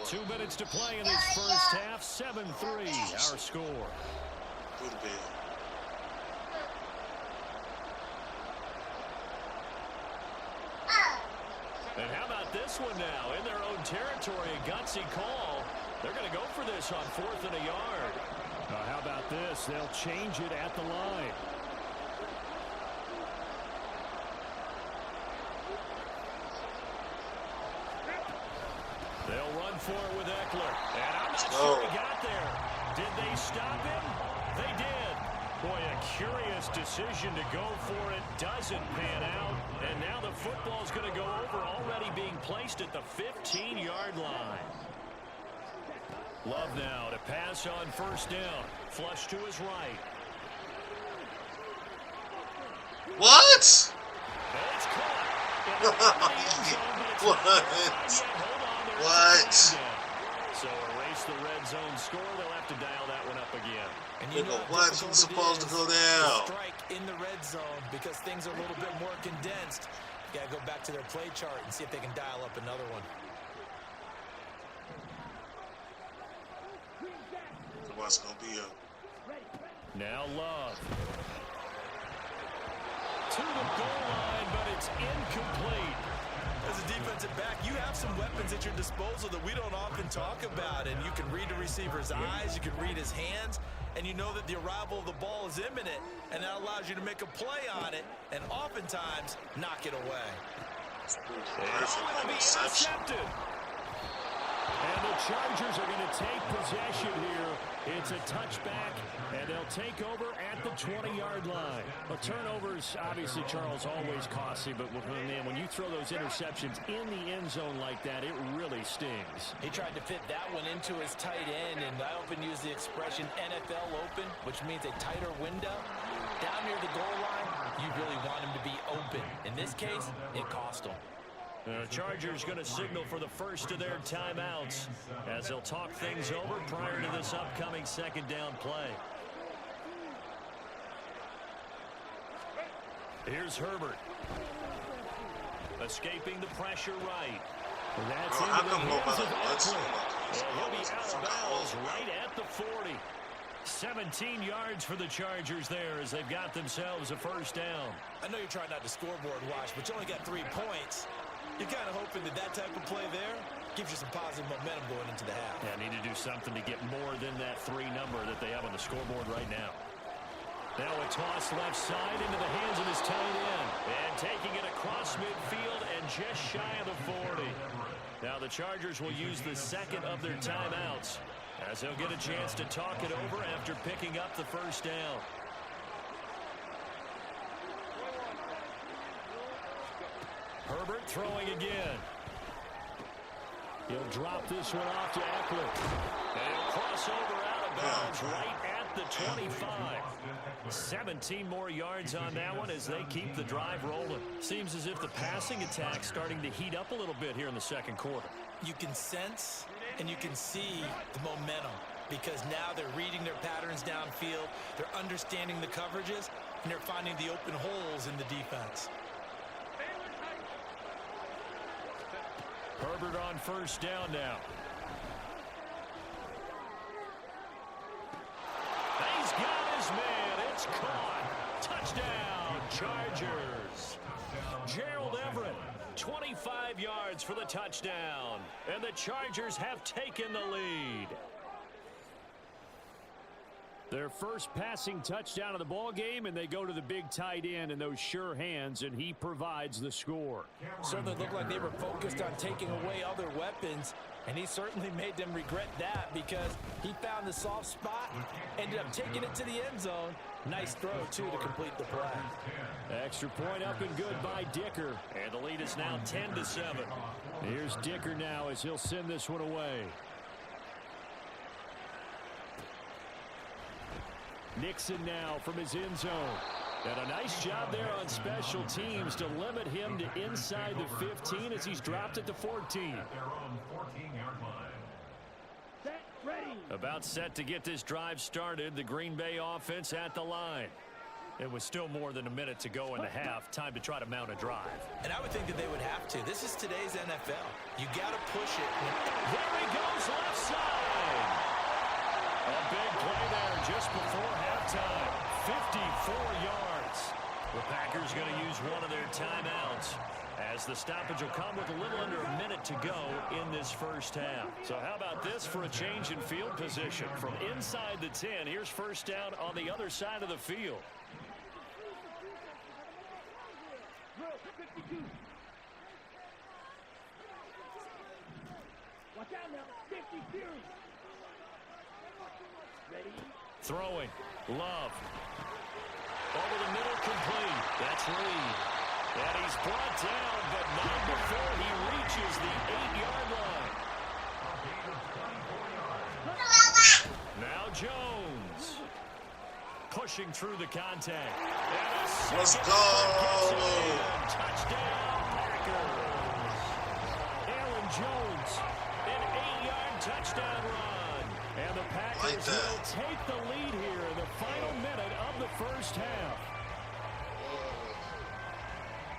2 minutes to play in this first half. 7-3, our score. Good bit. And how about this one now? In their own territory, a gutsy call. They're going to go for this on 4th and a yard. How about this? They'll change it at the line. They'll run for it with Eckler. And I'm not sure he got there. Did they stop him? They did. Boy, a curious decision to go for it. Doesn't pan out. And now the football's going to go over, already being placed at the 15-yard line. Love now to pass on first down. Flush to his right. What? It's caught. What? So erase the red zone score. They'll have to dial that one up again. And you know what? Who's supposed to go down? Strike in the red zone because things are a little bit more condensed. You got to go back to their play chart and see if they can dial up another one. What's going to be a... Now Love. To the goal line, but it's incomplete. As a defensive back, you have some weapons at your disposal that we don't often talk about, and you can read the receiver's eyes, you can read his hands, and you know that the arrival of the ball is imminent, and that allows you to make a play on it, and oftentimes knock it away. It'll be intercepted. And the Chargers are going to take possession here. It's a touchback, and they'll take over at the 20-yard line. Well, turnovers, obviously, Charles, always costly, but man, when you throw those interceptions in the end zone like that, it really stings. He tried to fit that one into his tight end, and I often use the expression NFL open, which means a tighter window. Down near the goal line, you really want him to be open. In this case, it cost him. The Chargers going to signal for the first of their timeouts as they'll talk things over prior to this upcoming second down play. Here's Herbert. Escaping the pressure right. And that's into the hands of Eckler. And he'll be out of bounds right at the 40. 17 yards for the Chargers there as they've got themselves a first down. I know you're trying not to scoreboard watch, but you only got 3 points. You're kind of hoping that type of play there gives you some positive momentum going into the half. Yeah, need to do something to get more than that 3 number that they have on the scoreboard right now. Now a toss left side into the hands of his tight end. And taking it across midfield and just shy of the 40. Now the Chargers will use the second of their timeouts, as they'll get a chance to talk it over after picking up the first down. Herbert throwing again. He'll drop this one off to Eckler. And he'll cross over out of bounds right at the 25. 17 more yards on that one as they keep the drive rolling. Seems as if the passing attack's starting to heat up a little bit here in the second quarter. You can sense and you can see the momentum because now they're reading their patterns downfield, they're understanding the coverages, and they're finding the open holes in the defense. Herbert on first down now. He's got his man. It's caught. Touchdown, Chargers. Gerald Everett, 25 yards for the touchdown. And the Chargers have taken the lead. Their first passing touchdown of the ball game, and they go to the big tight end in those sure hands, and he provides the score. Certainly looked like they were focused on taking away other weapons, and he certainly made them regret that because he found the soft spot, ended up taking it to the end zone. Nice throw, too, to complete the play. Extra point up and good by Dicker, and the lead is now 10-7. Here's Dicker now as he'll send this one away. Nixon now from his end zone. And a nice job there on special teams to limit him to inside the 15 as he's dropped at the 14. About set to get this drive started. The Green Bay offense at the line. It was still more than a minute to go in the half. Time to try to mount a drive. And I would think that they would have to. This is today's NFL. You got to push it. There he goes left side. A big play there just before halftime. 54 yards. The Packers going to use one of their timeouts as the stoppage will come with a little under a minute to go in this first half. So how about this for a change in field position? From inside the 10, here's first down on the other side of the field. Watch out now. 50 series. Ready? Throwing. Love. Over the middle, complete. That's Reed. And he's brought down, but not before he reaches the 8-yard line. Now Jones. Pushing through the contact. Let's go! Touchdown, Packers. Aaron Jones, an 8-yard touchdown run. And the Packers will take the lead here in the final minute of the first half.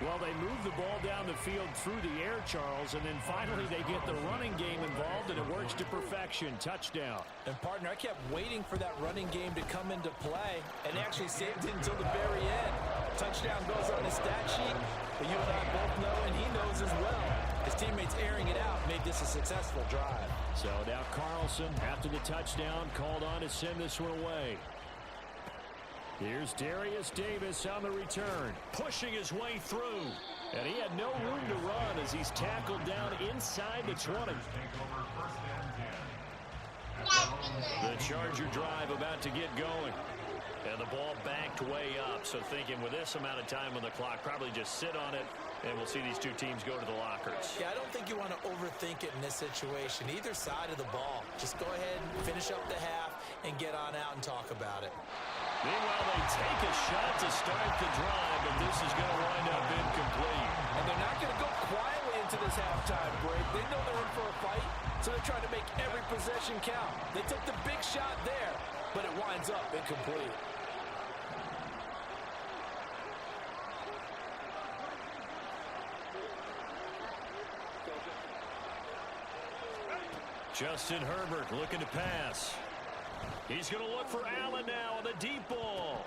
Well, they move the ball down the field through the air, Charles, and then finally they get the running game involved, and it works to perfection. Touchdown. And, partner, I kept waiting for that running game to come into play, and actually saved it until the very end. Touchdown goes on his stat sheet, but you and I both know, and he knows as well. His teammates airing it out made this a successful drive. So now Carlson, after the touchdown, called on to send this one away. Here's Darius Davis on the return, pushing his way through. And he had no room to run as he's tackled down inside the 20. The Charger drive about to get going. And the ball backed way up. So thinking with this amount of time on the clock, probably just sit on it, and we'll see these two teams go to the lockers. Yeah, I don't think you want to overthink it in this situation. Either side of the ball. Just go ahead, finish up the half, and get on out and talk about it. Meanwhile, they take a shot to start the drive, but this is going to wind up incomplete. And they're not going to go quietly into this halftime break. They know they're in for a fight, so they're trying to make every possession count. They took the big shot there, but it winds up incomplete. Justin Herbert looking to pass. He's going to look for Allen now on the deep ball.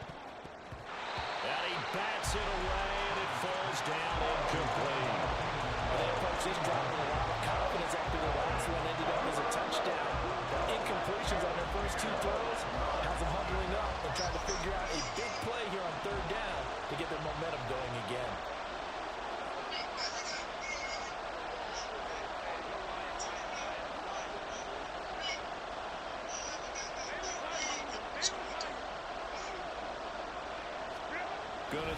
And he bats it away, and it falls down incomplete. They approach this drive with a lot of confidence after the last one ended up as a touchdown. Incompletions on their first two throws has them huddling up and trying to figure out a big play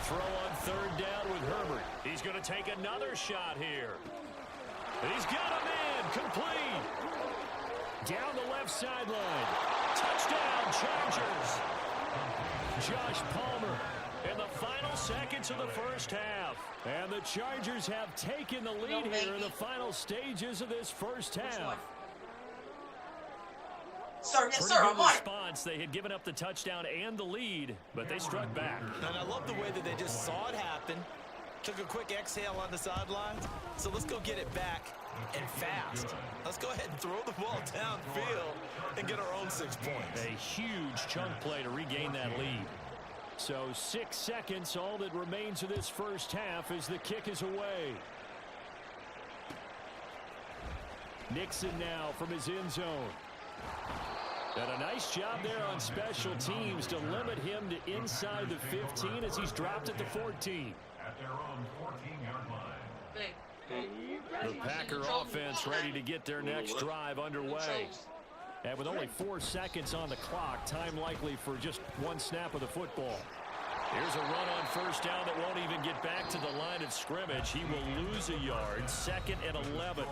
throw on third down with Herbert. He's going to take another shot here. He's got a man complete. Down the left sideline. Touchdown, Chargers. Josh Palmer in the final seconds of the first half. And the Chargers have taken the lead here in the final stages of this first half. Sir, yes, Pretty sir, good I'm on it. response. They had given up the touchdown and the lead, but they struck back. And I love the way that they just saw it happen, took a quick exhale on the sidelines. So let's go get it back and fast. Let's go ahead and throw the ball downfield and get our own 6 points. A huge chunk play to regain that lead. So 6 seconds, all that remains of this first half as the kick is away. Nixon now from his end zone. And a nice job there on special teams to limit him to inside the 15 as he's dropped at the 14. At their own 14-yard line. The Packer offense ready to get their next drive underway. And with only 4 seconds on the clock, time likely for just one snap of the football. Here's a run on first down that won't even get back to the line of scrimmage. He will lose a yard, 2nd and 11.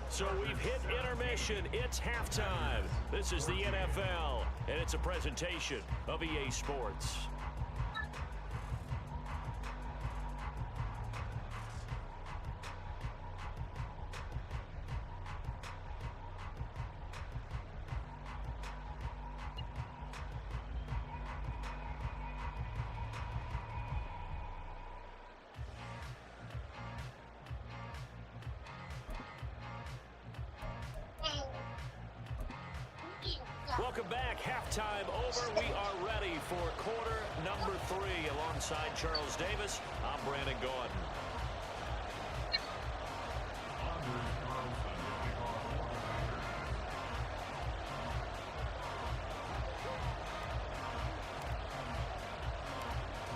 So we've hit intermission. It's halftime. This is the NFL, and it's a presentation of EA Sports. Welcome back. Halftime over. We are ready for quarter number 3. Alongside Charles Davis, I'm Brandon Gordon.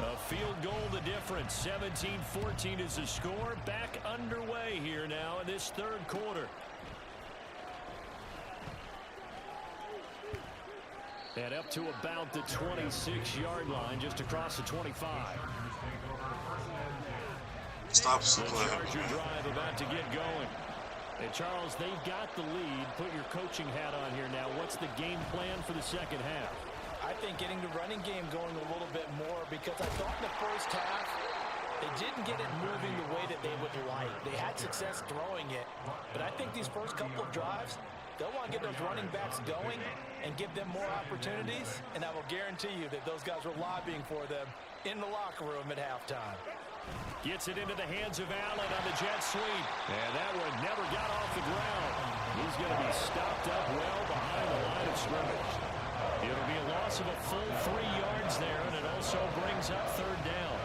A field goal the difference. 17-14 is the score. Back underway here now in this third quarter. And up to about the 26-yard line, just across the 25. Stop The playing. Charger drive about to get going. And Charles, they've got the lead. Put your coaching hat on here now. What's the game plan for the second half? I think getting the running game going a little bit more, because I thought in the first half they didn't get it moving the way that they would like. They had success throwing it, but I think these first couple of drives, they'll want to get those running backs going and give them more opportunities, and I will guarantee you that those guys were lobbying for them in the locker room at halftime. Gets it into the hands of Allen on the jet sweep. And that one never got off the ground. He's going to be stopped up well behind the line of scrimmage. It'll be a loss of a full 3 yards there, and it also brings up third down.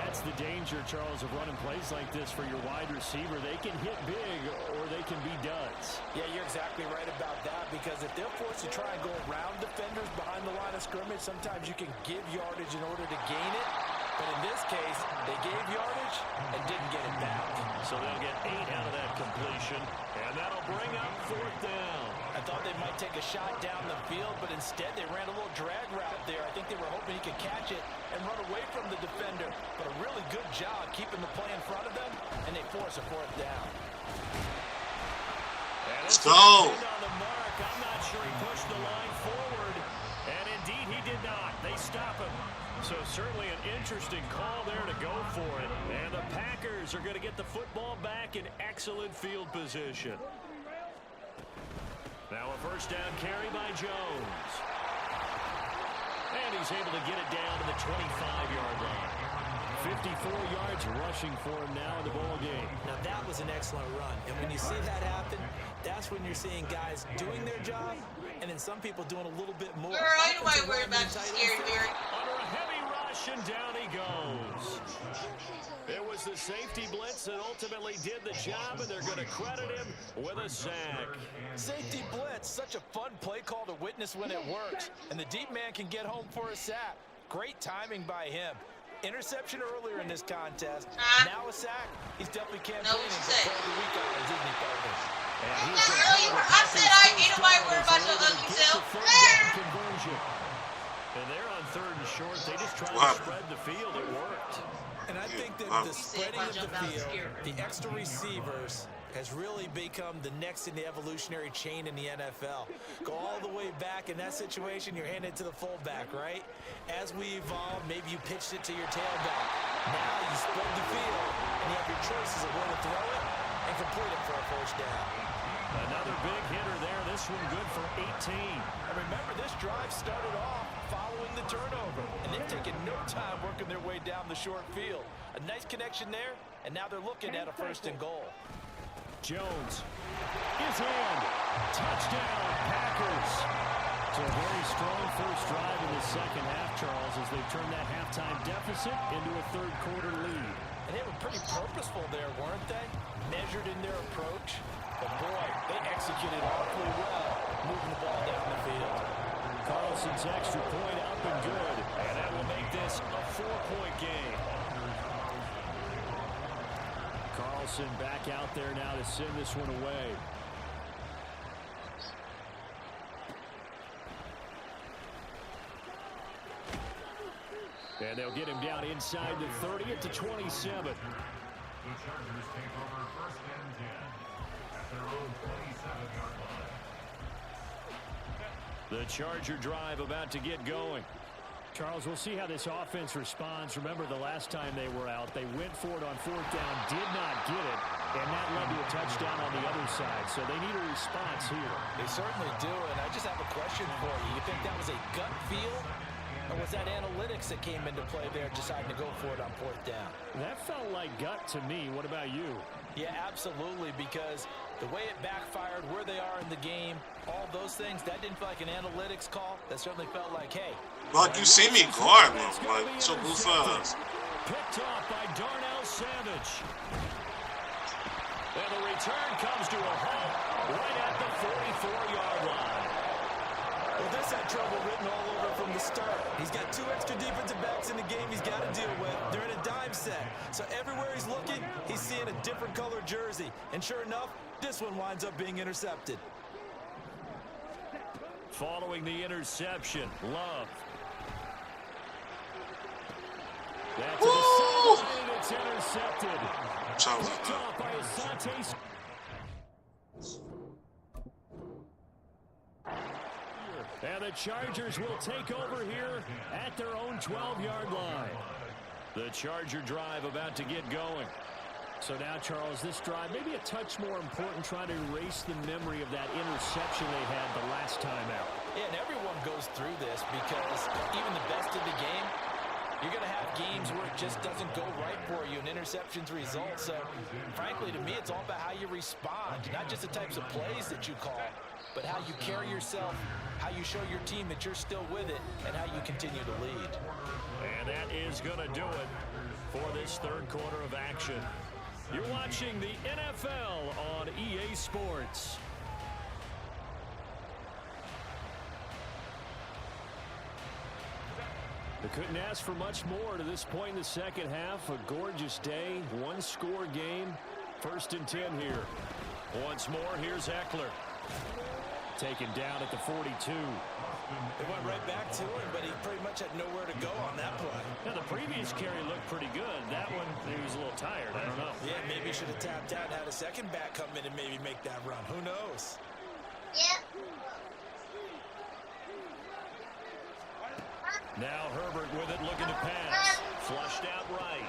That's the danger, Charles, of running plays like this for your wide receiver. They can hit big or they can be duds. Yeah, you're exactly right about that, because if they're forced to try and go around defenders behind the line of scrimmage, sometimes you can give yardage in order to gain it. But in this case, they gave yardage and didn't get it back. So they'll get 8 out of that completion, and that'll bring up fourth down. I thought they might take a shot down the field, but instead they ran a little drag route there. I think they were hoping he could catch it and run away from the defender. But a really good job keeping the play in front of them, and they force a fourth down. Let's go. On the mark. I'm not sure he pushed the line forward, and indeed he did not. They stop him. So certainly an interesting call there to go for it. And the Packers are going to get the football back in excellent field position. Now a first down carry by Jones. And he's able to get it down to the 25-yard line. 54 yards rushing for him now in the ball game. Now that was an excellent run. And when you see that happen, that's when you're seeing guys doing their job, and then some people doing a little bit more. Girl, I know why worried about you, Scary Mary. Under a heavy rush, and down he goes. It was the safety blitz that ultimately did the job, and they're going to credit him with a sack. Safety blitz, such a fun play call to witness when it works. And the deep man can get home for a sack. Great timing by him. Interception earlier in this contest. Now a sack. He's definitely campaigning for play of the week on his Disney Thursday. I said I ain't nobody worried about your ugly self. And they're on third and short. They just tried Wow. to spread the field. It worked. And I think that the spreading of the field, the extra receivers, has really become the next in the evolutionary chain in the NFL. Go all the way back in that situation, you're handed to the fullback, right? As we evolve, maybe you pitched it to your tailback. Now you spread the field, and you have your choices of where to throw it and complete it for a first down. Another big hitter there. This one good for 18. And remember, this drive started off following the turnover, and they've taken no time working their way down the short field. A nice connection there, and now they're looking at a first and goal. Jones, his hand, touchdown, Packers. So a very strong first drive in the second half, Charles, as they've turned that halftime deficit into a third quarter lead. And they were pretty purposeful there, weren't they? Measured in their approach. But boy, they executed awfully well, moving the ball down the field. Carlson's extra point up and good. And that will make this a 4-point game. Carlson back out there now to send this one away. And they'll get him down inside the 30 at the 27. The Chargers take over first and 10 at their own 27-yard line. The Charger drive about to get going. Charles, we'll see how this offense responds. Remember, the last time they were out, they went for it on fourth down, did not get it, and that led to a touchdown on the other side. So they need a response here. They certainly do, and I just have a question for you. You think that was a gut feel, or was that analytics that came into play there deciding to go for it on fourth down? That felt like gut to me. What about you? Yeah, absolutely, because the way it backfired, where they are in the game, all those things, that didn't feel like an analytics call. That certainly felt like, hey. Like, you see me guard them, like, so fast. Picked off by Darnell Savage. And the return comes to a halt right at the 44-yard line. Well, this had trouble written all over from the start. He's got 2 extra defensive backs in the game he's got to deal with. They're in a dime set. So everywhere he's looking, he's seeing a different color jersey. And sure enough, this one winds up being intercepted. Following the interception, Love. That's a sideline, and it's intercepted. Picked off by Asante. And the Chargers will take over here at their own 12-yard line. The Charger drive about to get going. So now, Charles, this drive may be a touch more important, trying to erase the memory of that interception they had the last time out. Yeah, and everyone goes through this because even the best in the game, you're going to have games where it just doesn't go right for you, and interceptions result. So, frankly, to me, it's all about how you respond, not just the types of plays that you call, but how you carry yourself, how you show your team that you're still with it, and how you continue to lead. And that is going to do it for this third quarter of action. You're watching the NFL on EA Sports. They couldn't ask for much more to this point in the second half. A gorgeous day, one-score game. First and 10 here. Once more, here's Eckler. Taken down at the 42. They went right back to him, but he pretty much had nowhere to go on that play. Now, the previous carry looked pretty good. That one, he was a little tired. I don't know. Yeah, maybe he should have tapped out and had a second back come in and maybe make that run. Who knows? Yeah. Now Herbert with it, looking to pass. Flushed out right.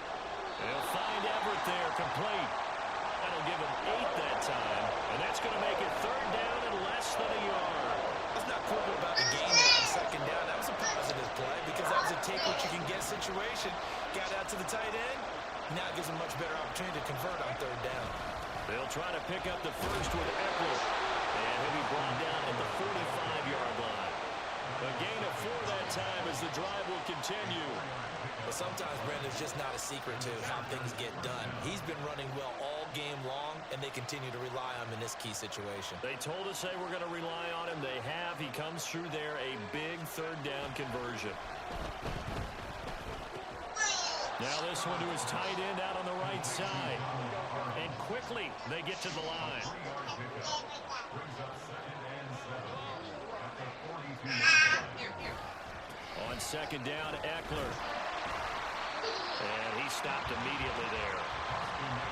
They'll find Everett there, complete. That'll give him 8 that time. And that's going to make it third down and less than a yard. That's not cool about the game on second down. That was a positive play because that was a take what you can get situation. Got out to the tight end. Now it gives him much better opportunity to convert on third down. They'll try to pick up the first with Eckler. And he'll be brought down at the 45-yard line. A gain of 4 that time as the drive will continue. But sometimes, Brandon, it's just not a secret to how things get done. He's been running well all game long, and they continue to rely on him in this key situation. They told us they were going to rely on him. They have. He comes through there, a big third down conversion. Now this one to his tight end out on the right side. And quickly, they get to the line. On second down, Eckler. And he stopped immediately there.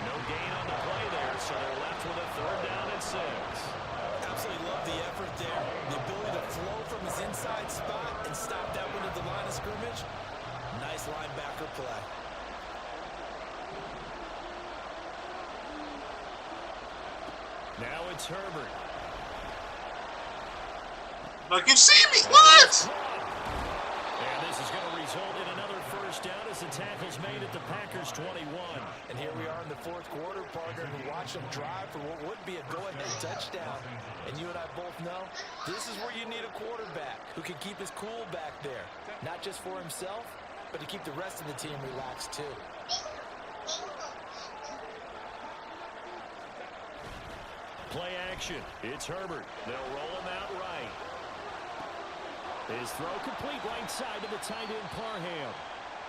No gain on the play there, so they're left with a 3rd down and 6. Absolutely love the effort there. The ability to flow from his inside spot and stop that one at the line of scrimmage. Nice linebacker play. Now it's Herbert. Like, you see me? What? And this is going to result in another 1st down as the tackle's made at the Packers' 21. And here we are in the 4th quarter, partner, and watch them drive for what would be a go-ahead touchdown. And you and I both know this is where you need a quarterback who can keep his cool back there. Not just for himself, but to keep the rest of the team relaxed too. Play action. It's Herbert. They'll roll him out right. His throw complete right side to the tight end Parham.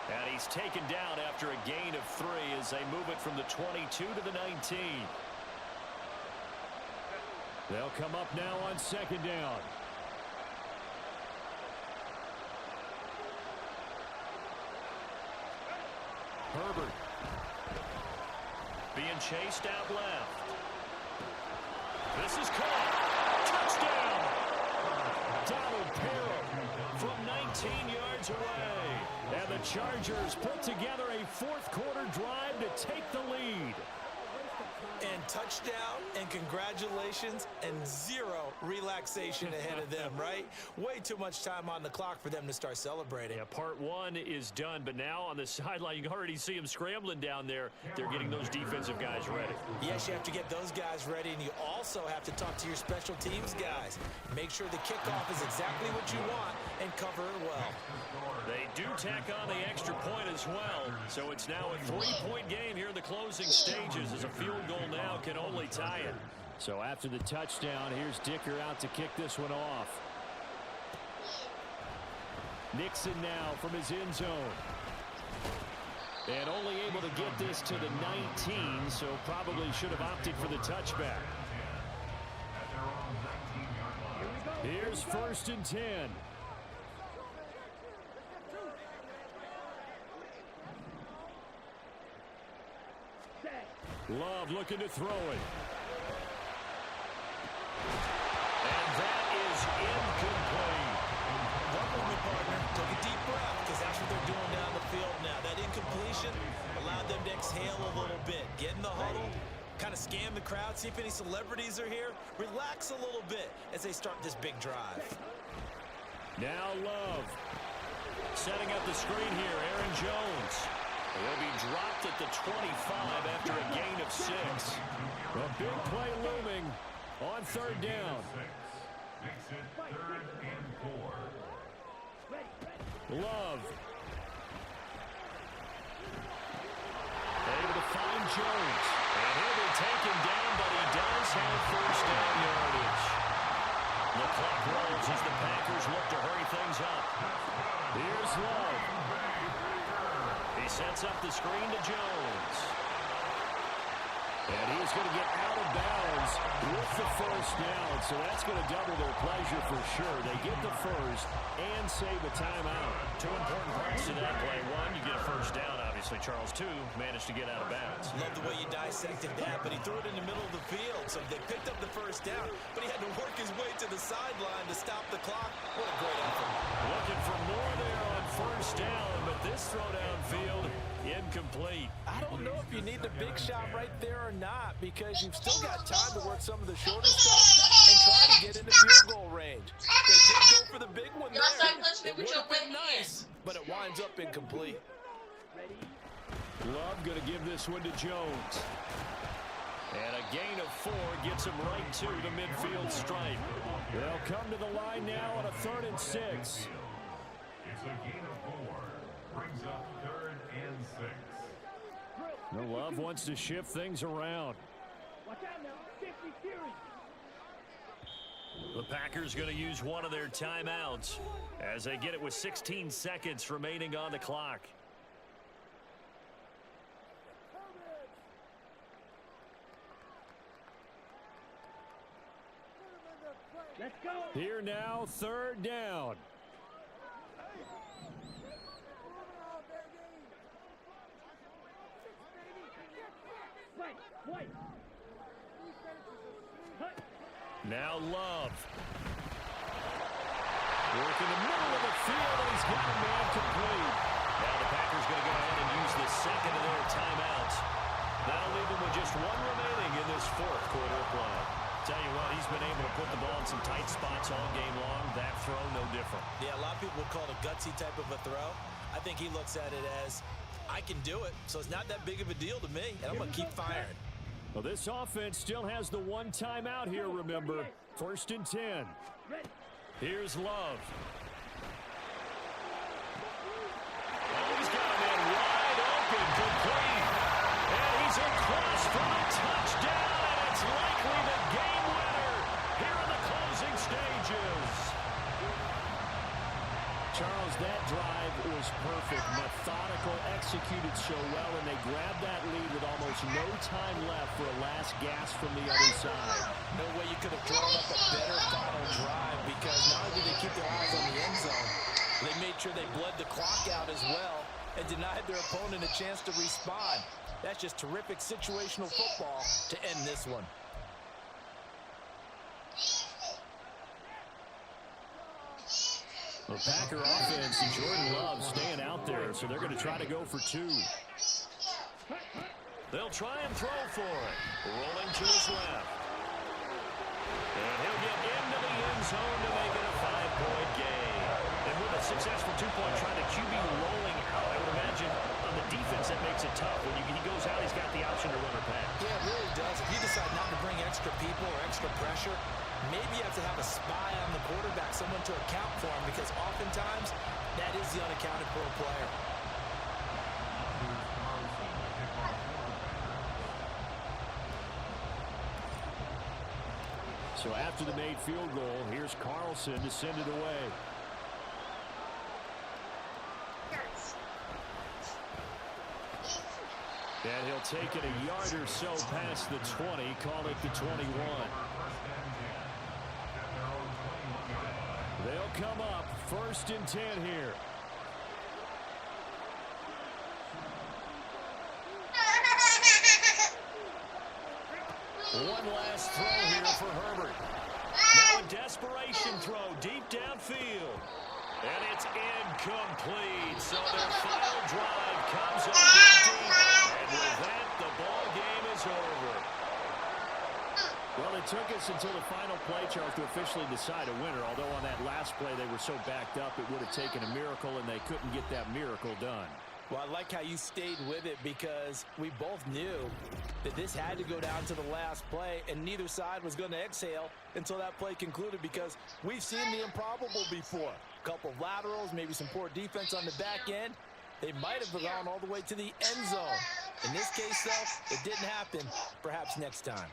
And he's taken down after a gain of 3 as they move it from the 22 to the 19. They'll come up now on 2nd down. Herbert. Being chased out left. This is caught. Touchdown. Donald Parham from 19 yards away. And the Chargers put together a 4th quarter drive to take the lead. And touchdown, and congratulations, and 0 relaxation ahead of them, right? Way too much time on the clock for them to start celebrating. Yeah, part 1 is done, but now on the sideline, you can already see them scrambling down there. They're getting those defensive guys ready. Yes, you have to get those guys ready, and you also have to talk to your special teams guys. Make sure the kickoff is exactly what you want and cover it well. They do tack on the extra point as well, so it's now a 3-point game here in the closing stages as a field goal now can only tie it. So after the touchdown, here's Dicker out to kick this one off. Nixon now from his end zone. And only able to get this to the 19, so probably should have opted for the touchback. Here's 1st and 10. Love looking to throw it. And that is incomplete. Work with me, partner. Take a deep breath, because that's what they're doing down the field now. That incompletion allowed them to exhale a little bit. Get in the huddle, kind of scan the crowd, see if any celebrities are here. Relax a little bit as they start this big drive. Now Love. Setting up the screen here, Aaron Jones. He'll be dropped at the 25 after a gain of 6. A big play looming on 3rd down. Makes it 3rd and 4. Love. Able to find Jones. And he'll be taken down, but he does have 1st down yardage. The clock rolls as the Packers look to hurry things up. Here's Love. He sets up the screen to Jones. And he's going to get out of bounds with the 1st down, so that's going to double their pleasure for sure. They get the 1st and save a timeout. 2 important parts to that play. 1, you get a 1st down, obviously. Charles, 2, managed to get out of bounds. Love the way you dissected that, but he threw it in the middle of the field, so they picked up the 1st down, but he had to work his way to the sideline to stop the clock. What a great effort. Looking for more there on 1st down, but this throw downfield, incomplete. I don't know if you need the big shot right there or not, because you've still got time to work some of the shorter stuff and try to get into field goal range. They did go for the big one there. It would have been nice, but it winds up incomplete. Love going to give this one to Jones. And a gain of 4 gets him right to the midfield stripe. They'll come to the line now on a 3rd and 6. It's a gain of 4. Brings up 3rd and 6. The Love wants to shift things around. Watch out now. 50 series. The Packers going to use one of their timeouts as they get it with 16 seconds remaining on the clock. Let's go. Here now, 3rd down. Now Love. Work in the middle of the field, and he's got a man complete. Now the Packers going to go ahead and use the second of their timeouts. That'll leave them with just one remaining in this fourth quarter of play. Tell you what, he's been able to put the ball in some tight spots all game long. That throw, no different. Yeah, a lot of people would call it a gutsy type of a throw. I think he looks at it as, I can do it, so it's not that big of a deal to me, and I'm going to keep firing. Well, this offense still has the one timeout here, remember. 1st and 10. Here's Love. Oh, he's got a man wide open, complete. And he's across for a touchdown, and it's likely the game winner here in the closing stages. Charles, that drive was perfect. Methodical, executed so well, and they grabbed that lead with almost no time left for a last gasp from the other side. No way you could have drawn up a better final drive, because not only did they keep their eyes on the end zone, they made sure they bled the clock out as well and denied their opponent a chance to respond. That's just terrific situational football to end this one. The Packer offense and Jordan Love staying out there, so they're going to try to go for 2. They'll try and throw for it. Rolling to his left. And he'll get into the end zone to make it a 5-point game. And with a successful 2-point try, the QB rolling out, I would imagine on the defense that makes it tough. When he goes out, he's got the option to run or pass. Yeah, it really does. If you decide not to bring extra people or extra pressure, maybe you have to have a spy on the quarterback, someone to account for him, because oftentimes that is the unaccounted for player. So after the made field goal, here's Carlson to send it away. And he'll take it a yard or so past the 20, call it the 21. They'll come up 1st and 10 here. One last throw here for Herbert. Now a desperation throw deep downfield. And it's incomplete. So their final drive comes up empty. And with that, the ball game is over. Well, it took us until the final play, Charles, to officially decide a winner. Although on that last play they were so backed up, it would have taken a miracle, and they couldn't get that miracle done. Well, I like how you stayed with it, because we both knew that this had to go down to the last play, and neither side was going to exhale until that play concluded, because we've seen the improbable before. A couple of laterals, maybe some poor defense on the back end. They might have gone all the way to the end zone. In this case, though, it didn't happen. Perhaps next time.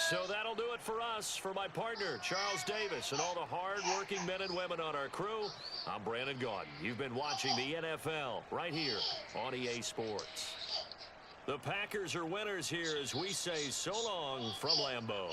So that'll do it for us. For my partner, Charles Davis, and all the hard-working men and women on our crew, I'm Brandon Gaudin. You've been watching the NFL right here on EA Sports. The Packers are winners here as we say so long from Lambeau.